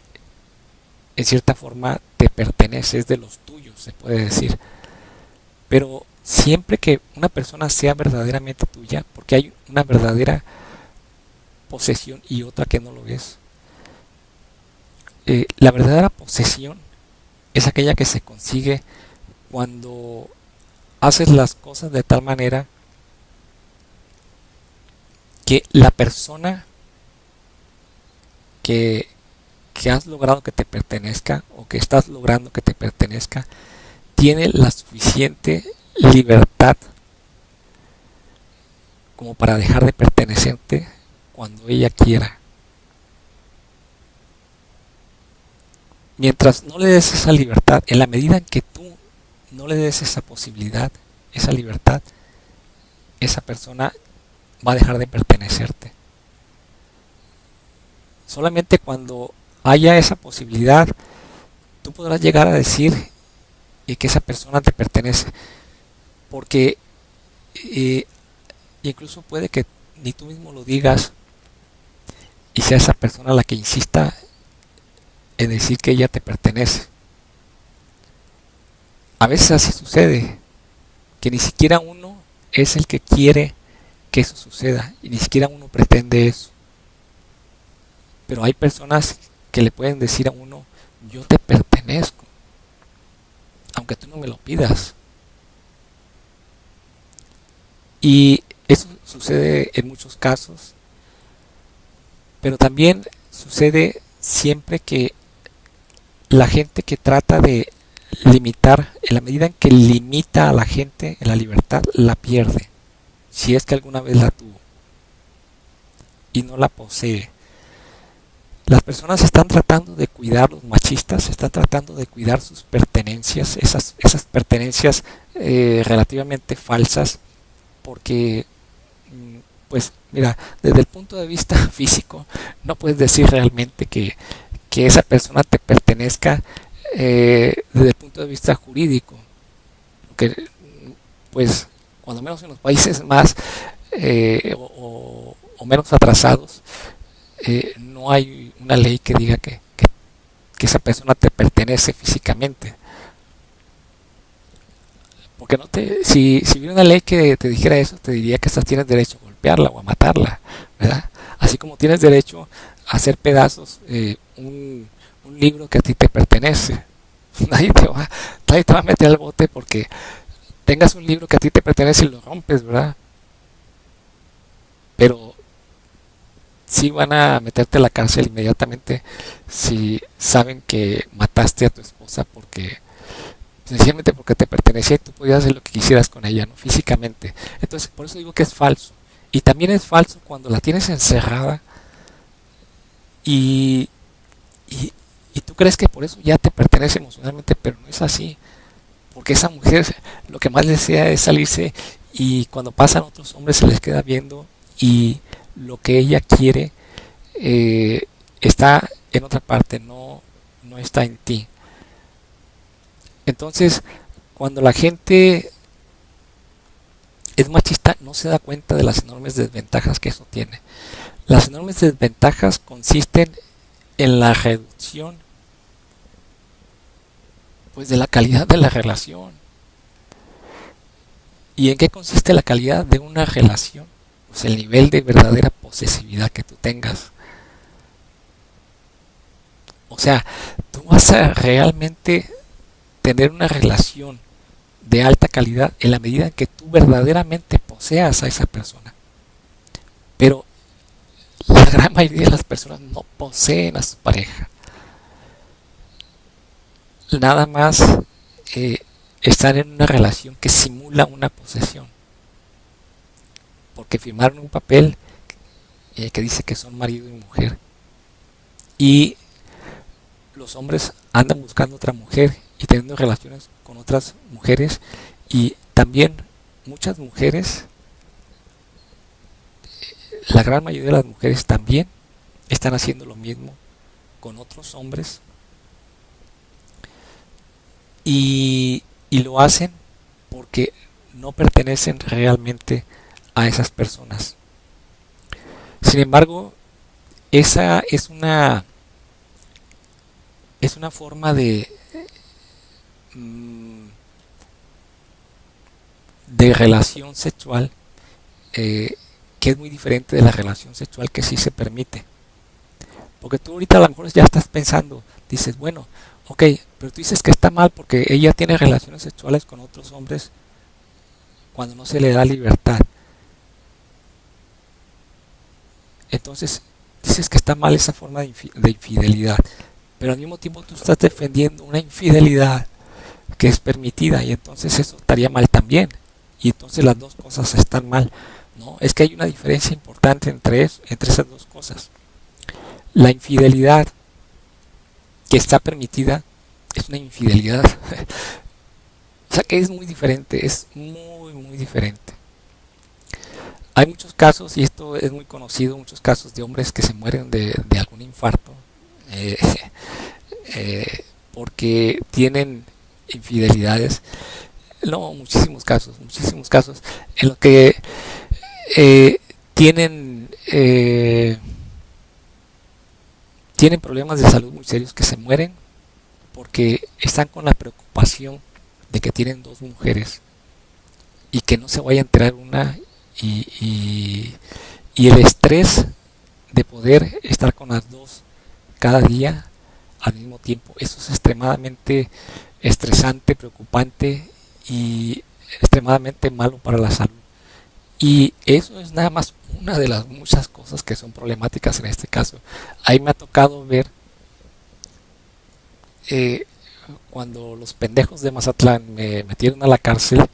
en cierta forma te pertenece, es de los tuyos, se puede decir. Pero siempre que una persona sea verdaderamente tuya, porque hay una verdadera posesión y otra que no lo es. La verdadera posesión es aquella que se consigue cuando haces las cosas de tal manera que la persona que, que has logrado que te pertenezca o que estás logrando que te pertenezca tiene la suficiente libertad como para dejar de pertenecerte cuando ella quiera. Mientras no le des esa libertad, en la medida en que tú no le des esa posibilidad, esa libertad, esa persona va a dejar de pertenecerte. Solamente cuando haya esa posibilidad, tú podrás llegar a decir que esa persona te pertenece. Porque incluso puede que ni tú mismo lo digas y sea esa persona la que insista en decir que ella te pertenece. A veces así sucede, que ni siquiera uno es el que quiere que eso suceda y ni siquiera uno pretende eso. Pero hay personas que le pueden decir a uno, yo te pertenezco, aunque tú no me lo pidas. Y eso sucede en muchos casos, pero también sucede siempre que la gente que trata de limitar, en la medida en que limita a la gente en la libertad, la pierde, si es que alguna vez la tuvo y no la posee. Las personas están tratando de cuidar, los machistas están tratando de cuidar sus pertenencias, esas pertenencias relativamente falsas, porque pues mira, desde el punto de vista físico no puedes decir realmente que esa persona te pertenezca desde el punto de vista jurídico, porque pues cuando menos en los países más o menos atrasados no hay una ley que diga que esa persona te pertenece físicamente. Porque no te, si hubiera una ley que te dijera eso, te diría que hasta tienes derecho a golpearla o a matarla, ¿verdad? Así como tienes derecho a hacer pedazos un libro que a ti te pertenece. Nadie te va a meter al bote porque tengas un libro que a ti te pertenece y lo rompes, ¿verdad? Pero sí van a meterte a la cárcel inmediatamente si saben que mataste a tu esposa porque sencillamente porque te pertenecía y tú podías hacer lo que quisieras con ella, ¿no? Físicamente. Entonces, por eso digo que es falso. Y también es falso cuando la tienes encerrada y, y, y tú crees que por eso ya te pertenece emocionalmente, pero no es así. Porque esa mujer lo que más desea es salirse y cuando pasan otros hombres se les queda viendo y lo que ella quiere está en otra parte, no está en ti. Entonces, cuando la gente es machista, no se da cuenta de las enormes desventajas que eso tiene. Las enormes desventajas consisten en la reducción pues de la calidad de la relación. ¿Y en qué consiste la calidad de una relación? Pues el nivel de verdadera posesividad que tú tengas. O sea, tú vas a realmente tener una relación de alta calidad en la medida en que tú verdaderamente poseas a esa persona. Pero la gran mayoría de las personas no poseen a su pareja. Nada más están en una relación que simula una posesión. Porque firmaron un papel que dice que son marido y mujer. Y los hombres andan buscando otra mujer y teniendo relaciones con otras mujeres. Y también muchas mujeres, la gran mayoría de las mujeres también están haciendo lo mismo con otros hombres. Y y lo hacen porque no pertenecen realmente a esas personas. Sin embargo, esa es una forma mm, de relación sexual eh, que es muy diferente de la relación sexual que sí se permite. Porque tú ahorita a lo mejor ya estás pensando, dices, bueno, ok, pero tú dices que está mal porque ella tiene relaciones sexuales con otros hombres cuando no se le da libertad. Entonces, dices que está mal esa forma de infidelidad, pero al mismo tiempo tú estás defendiendo una infidelidad que es permitida y entonces eso estaría mal también. Y entonces las dos cosas están mal. No, es que hay una diferencia importante entre esas dos cosas. La infidelidad que está permitida es una infidelidad. O sea que es muy diferente, es muy, muy diferente. Hay muchos casos, y esto es muy conocido, muchos casos de hombres que se mueren de algún infarto eh, porque tienen infidelidades. No, muchísimos casos en los que eh, tienen tienen problemas de salud muy serios que se mueren porque están con la preocupación de que tienen dos mujeres y que no se vaya a enterar una y, y, y el estrés de poder estar con las dos cada día al mismo tiempo, eso es extremadamente estresante, preocupante y extremadamente malo para la salud. Y eso es nada más una de las muchas cosas que son problemáticas en este caso. Ahí me ha tocado ver eh, cuando los pendejos de Mazatlán me metieron a la cárcel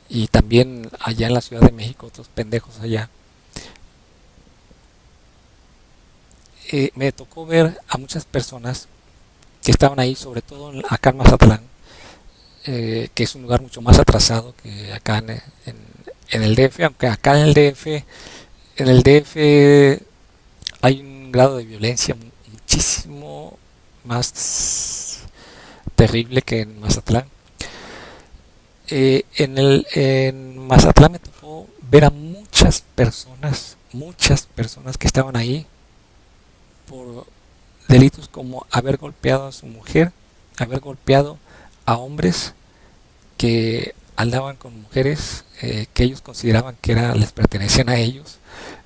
y también allá en la Ciudad de México otros pendejos allá. Me tocó ver a muchas personas que estaban ahí, sobre todo acá en Mazatlán, que es un lugar mucho más atrasado que acá en el DF, aunque acá en el DF hay un grado de violencia muchísimo más terrible que en Mazatlán. En Mazatlán me tocó ver a muchas personas que estaban ahí por delitos como haber golpeado a su mujer, haber golpeado a hombres que andaban con mujeres que ellos consideraban que les pertenecían a ellos,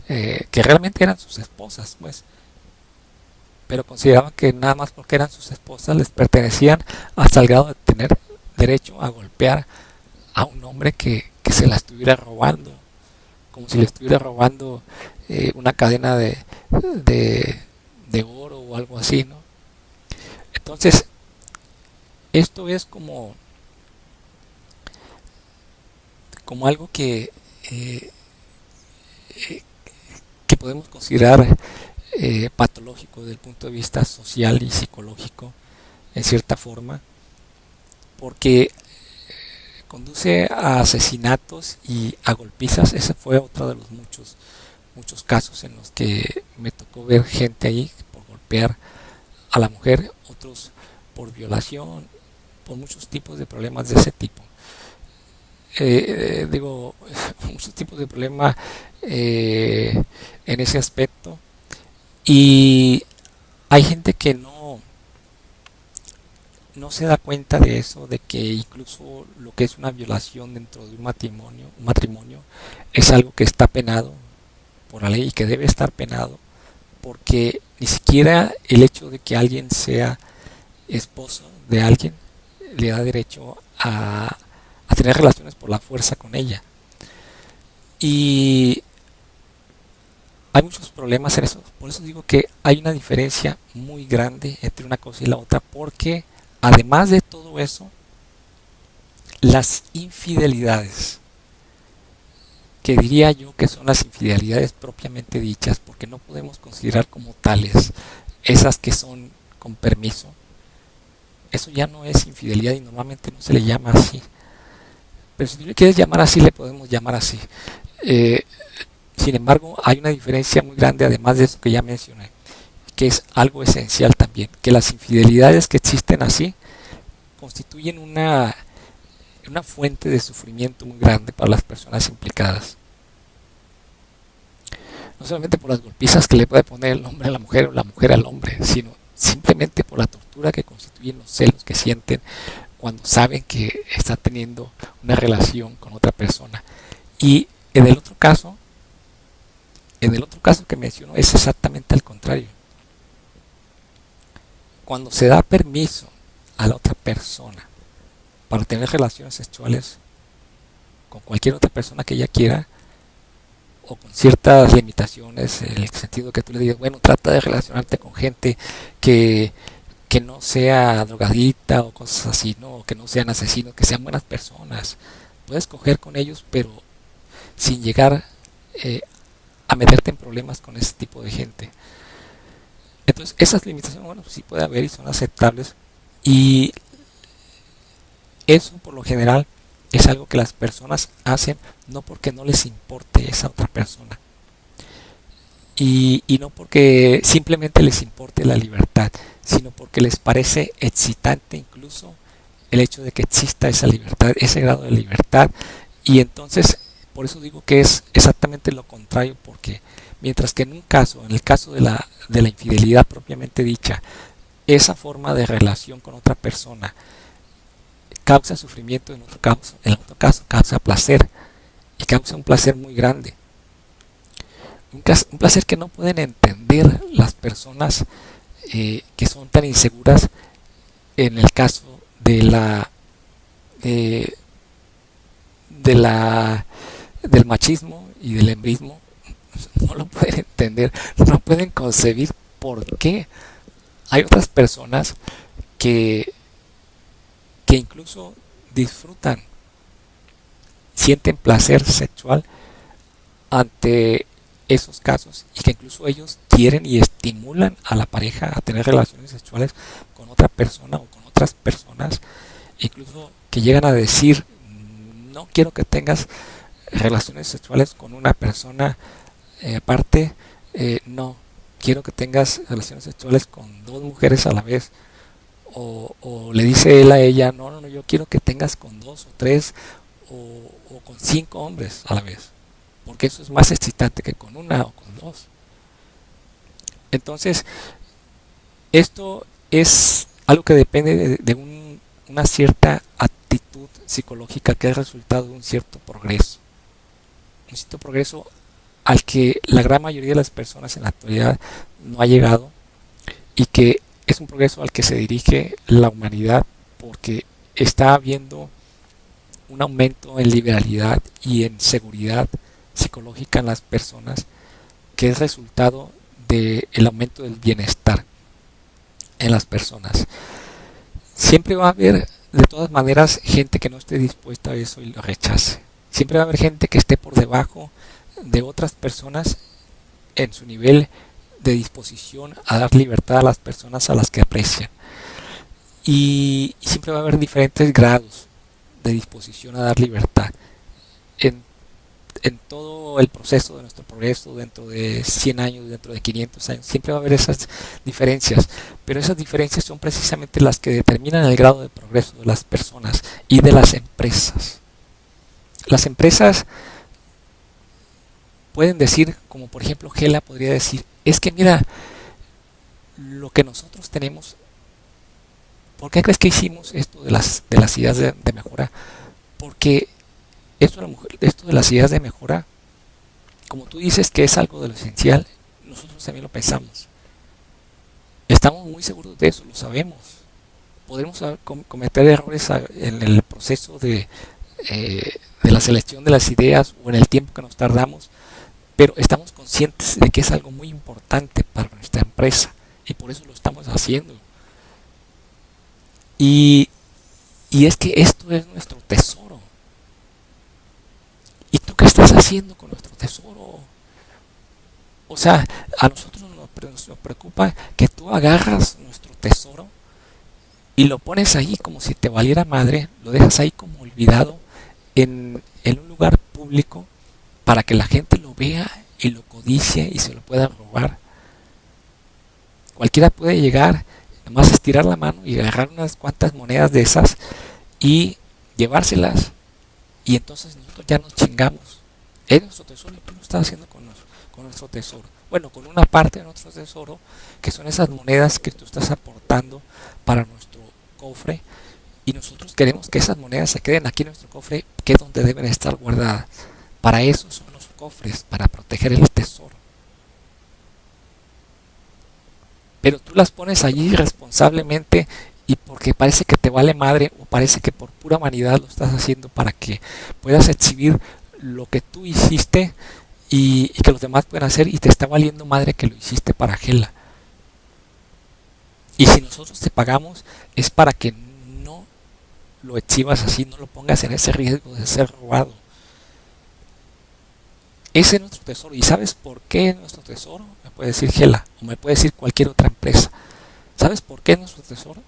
que realmente eran sus esposas, pues, pero consideraban que nada más porque eran sus esposas les pertenecían hasta el grado de tener derecho a golpear a un hombre que se la estuviera robando, como si le estuviera robando una cadena de, de oro o algo así, ¿no? Entonces, esto es como algo eh, eh, que podemos considerar patológico desde el punto de vista social y psicológico, en cierta forma, porque conduce a asesinatos y a golpizas. Ese fue otro de los muchos casos en los que me tocó ver gente ahí por golpear a la mujer, otros por violación, por muchos tipos de problemas de ese tipo. Digo, muchos tipos de problemas en ese aspecto. Y hay gente que no se da cuenta de eso, de que incluso lo que es una violación dentro de un matrimonio es algo que está penado por la ley y que debe estar penado, porque ni siquiera el hecho de que alguien sea esposo de alguien le da derecho a tener relaciones por la fuerza con ella. Y hay muchos problemas en eso. Por eso digo que hay una diferencia muy grande entre una cosa y la otra, porque además de todo eso, las infidelidades, que diría yo que son las infidelidades propiamente dichas, porque no podemos considerar como tales esas que son con permiso, eso ya no es infidelidad y normalmente no se le llama así. Pero si tú le quieres llamar así, le podemos llamar así. Eh, Sin embargo, hay una diferencia muy grande, además de eso que ya mencioné, que es algo esencial también, que las infidelidades que existen así constituyen una fuente de sufrimiento muy grande para las personas implicadas. No solamente por las golpizas que le puede poner el hombre a la mujer o la mujer al hombre, sino simplemente por la tortura que constituyen los celos que sienten cuando saben que está teniendo una relación con otra persona. Y en el otro caso que menciono es exactamente al contrario. Cuando se da permiso a la otra persona para tener relaciones sexuales con cualquier otra persona que ella quiera, o con ciertas limitaciones, en el sentido que tú le digas, bueno, trata de relacionarte con gente que, que no sea drogadita o cosas así, ¿no? Que no sean asesinos, que sean buenas personas. Puedes coger con ellos, pero sin llegar a meterte en problemas con ese tipo de gente. Entonces, esas limitaciones, bueno, sí puede haber y son aceptables. Y eso, por lo general, es algo que las personas hacen no porque no les importe esa otra persona. Y no porque simplemente les importe la libertad, sino porque les parece excitante incluso el hecho de que exista esa libertad, ese grado de libertad. Y entonces, por eso digo que es exactamente lo contrario, porque mientras que en un caso, en el caso de la infidelidad propiamente dicha, esa forma de relación con otra persona causa sufrimiento, en otro caso causa placer, y causa un placer muy grande. Un placer que no pueden entender las personas que son tan inseguras en el caso de, de la del machismo y del hembrismo. No lo pueden entender, no pueden concebir por qué hay otras personas que, que incluso disfrutan, sienten placer sexual ante esos casos, y que incluso ellos quieren y estimulan a la pareja a tener relaciones sexuales con otra persona o con otras personas, incluso que llegan a decir, no quiero que tengas relaciones sexuales con una persona aparte, no, quiero que tengas relaciones sexuales con dos mujeres a la vez. O le dice él a ella, no, no, no, yo quiero que tengas con dos o tres o con 5 hombres a la vez, porque eso es más excitante que con una o con dos. Entonces, esto es algo que depende una cierta actitud psicológica que es resultado de un cierto progreso al que la gran mayoría de las personas en la actualidad no ha llegado, y que es un progreso al que se dirige la humanidad, porque está habiendo un aumento en liberalidad y en seguridad psicológica en las personas, que es resultado del aumento del bienestar en las personas. Siempre va a haber, de todas maneras, gente que no esté dispuesta a eso y lo rechace. Siempre va a haber gente que esté por debajo de otras personas en su nivel de disposición a dar libertad a las personas a las que aprecian. Y siempre va a haber diferentes grados de disposición a dar libertad. En, en todo el proceso de nuestro progreso, dentro de 100 años, dentro de 500 años, siempre va a haber esas diferencias. Pero esas diferencias son precisamente las que determinan el grado de progreso de las personas y de las empresas. Las empresas pueden decir, como por ejemplo Gela podría decir, es que mira, lo que nosotros tenemos, ¿por qué crees que hicimos esto de las ideas de mejora? Porque esto de las ideas de mejora, como tú dices que es algo de lo esencial, nosotros también lo pensamos. Estamos muy seguros de eso, lo sabemos. Podremos cometer errores en el proceso de la selección de las ideas o en el tiempo que nos tardamos, pero estamos conscientes de que es algo muy importante para nuestra empresa y por eso lo estamos haciendo. Y es que esto es nuestro tesoro. ¿Y tú qué estás haciendo con nuestro tesoro? O sea, a nosotros nos preocupa que tú agarras nuestro tesoro y lo pones ahí como si te valiera madre, lo dejas ahí como olvidado en un lugar público para que la gente lo vea y lo codicie y se lo pueda robar. Cualquiera puede llegar, nomás estirar la mano y agarrar unas cuantas monedas de esas y llevárselas, y entonces nosotros ya nos chingamos. Es nuestro tesoro y tú lo estás haciendo con nuestro tesoro. Bueno, con una parte de nuestro tesoro, que son esas monedas que tú estás aportando para nuestro cofre, y nosotros queremos que esas monedas se queden aquí en nuestro cofre, que es donde deben estar guardadas. Para eso son los cofres, para proteger el tesoro. Pero tú las pones allí responsablemente y porque parece que te vale madre o parece que por pura vanidad lo estás haciendo para que puedas exhibir lo que tú hiciste y que los demás puedan hacer, y te está valiendo madre que lo hiciste para Gela. Y si nosotros te pagamos es para que no lo exhibas así, no lo pongas en ese riesgo de ser robado. Ese es nuestro tesoro. ¿Y sabes por qué es nuestro tesoro? Me puede decir Gela o me puede decir cualquier otra empresa. ¿Sabes por qué es nuestro tesoro?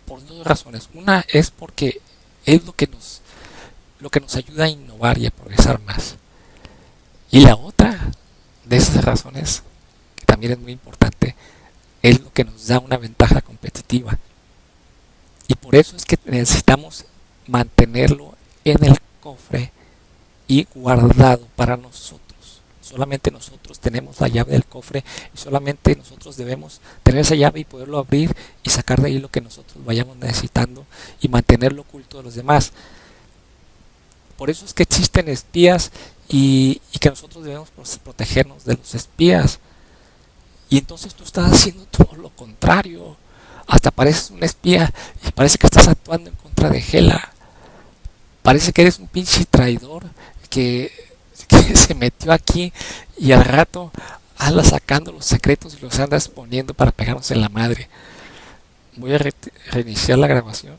Por dos razones. Una es porque es lo que nos ayuda a innovar y a progresar más. Y la otra de esas razones, que también es muy importante, es lo que nos da una ventaja competitiva. Y por eso es que necesitamos mantenerlo en el cofre y guardado para nosotros. Solamente nosotros tenemos la llave del cofre y solamente nosotros debemos tener esa llave y poderlo abrir y sacar de ahí lo que nosotros vayamos necesitando y mantenerlo oculto de los demás. Por eso es que existen espías y que nosotros debemos protegernos de los espías. Y entonces tú estás haciendo todo lo contrario. Hasta pareces un espía y parece que estás actuando en contra de Gela. Parece que eres un pinche traidor que se metió aquí y al rato anda sacando los secretos y los anda exponiendo para pegarnos en la madre. Voy a reiniciar la grabación.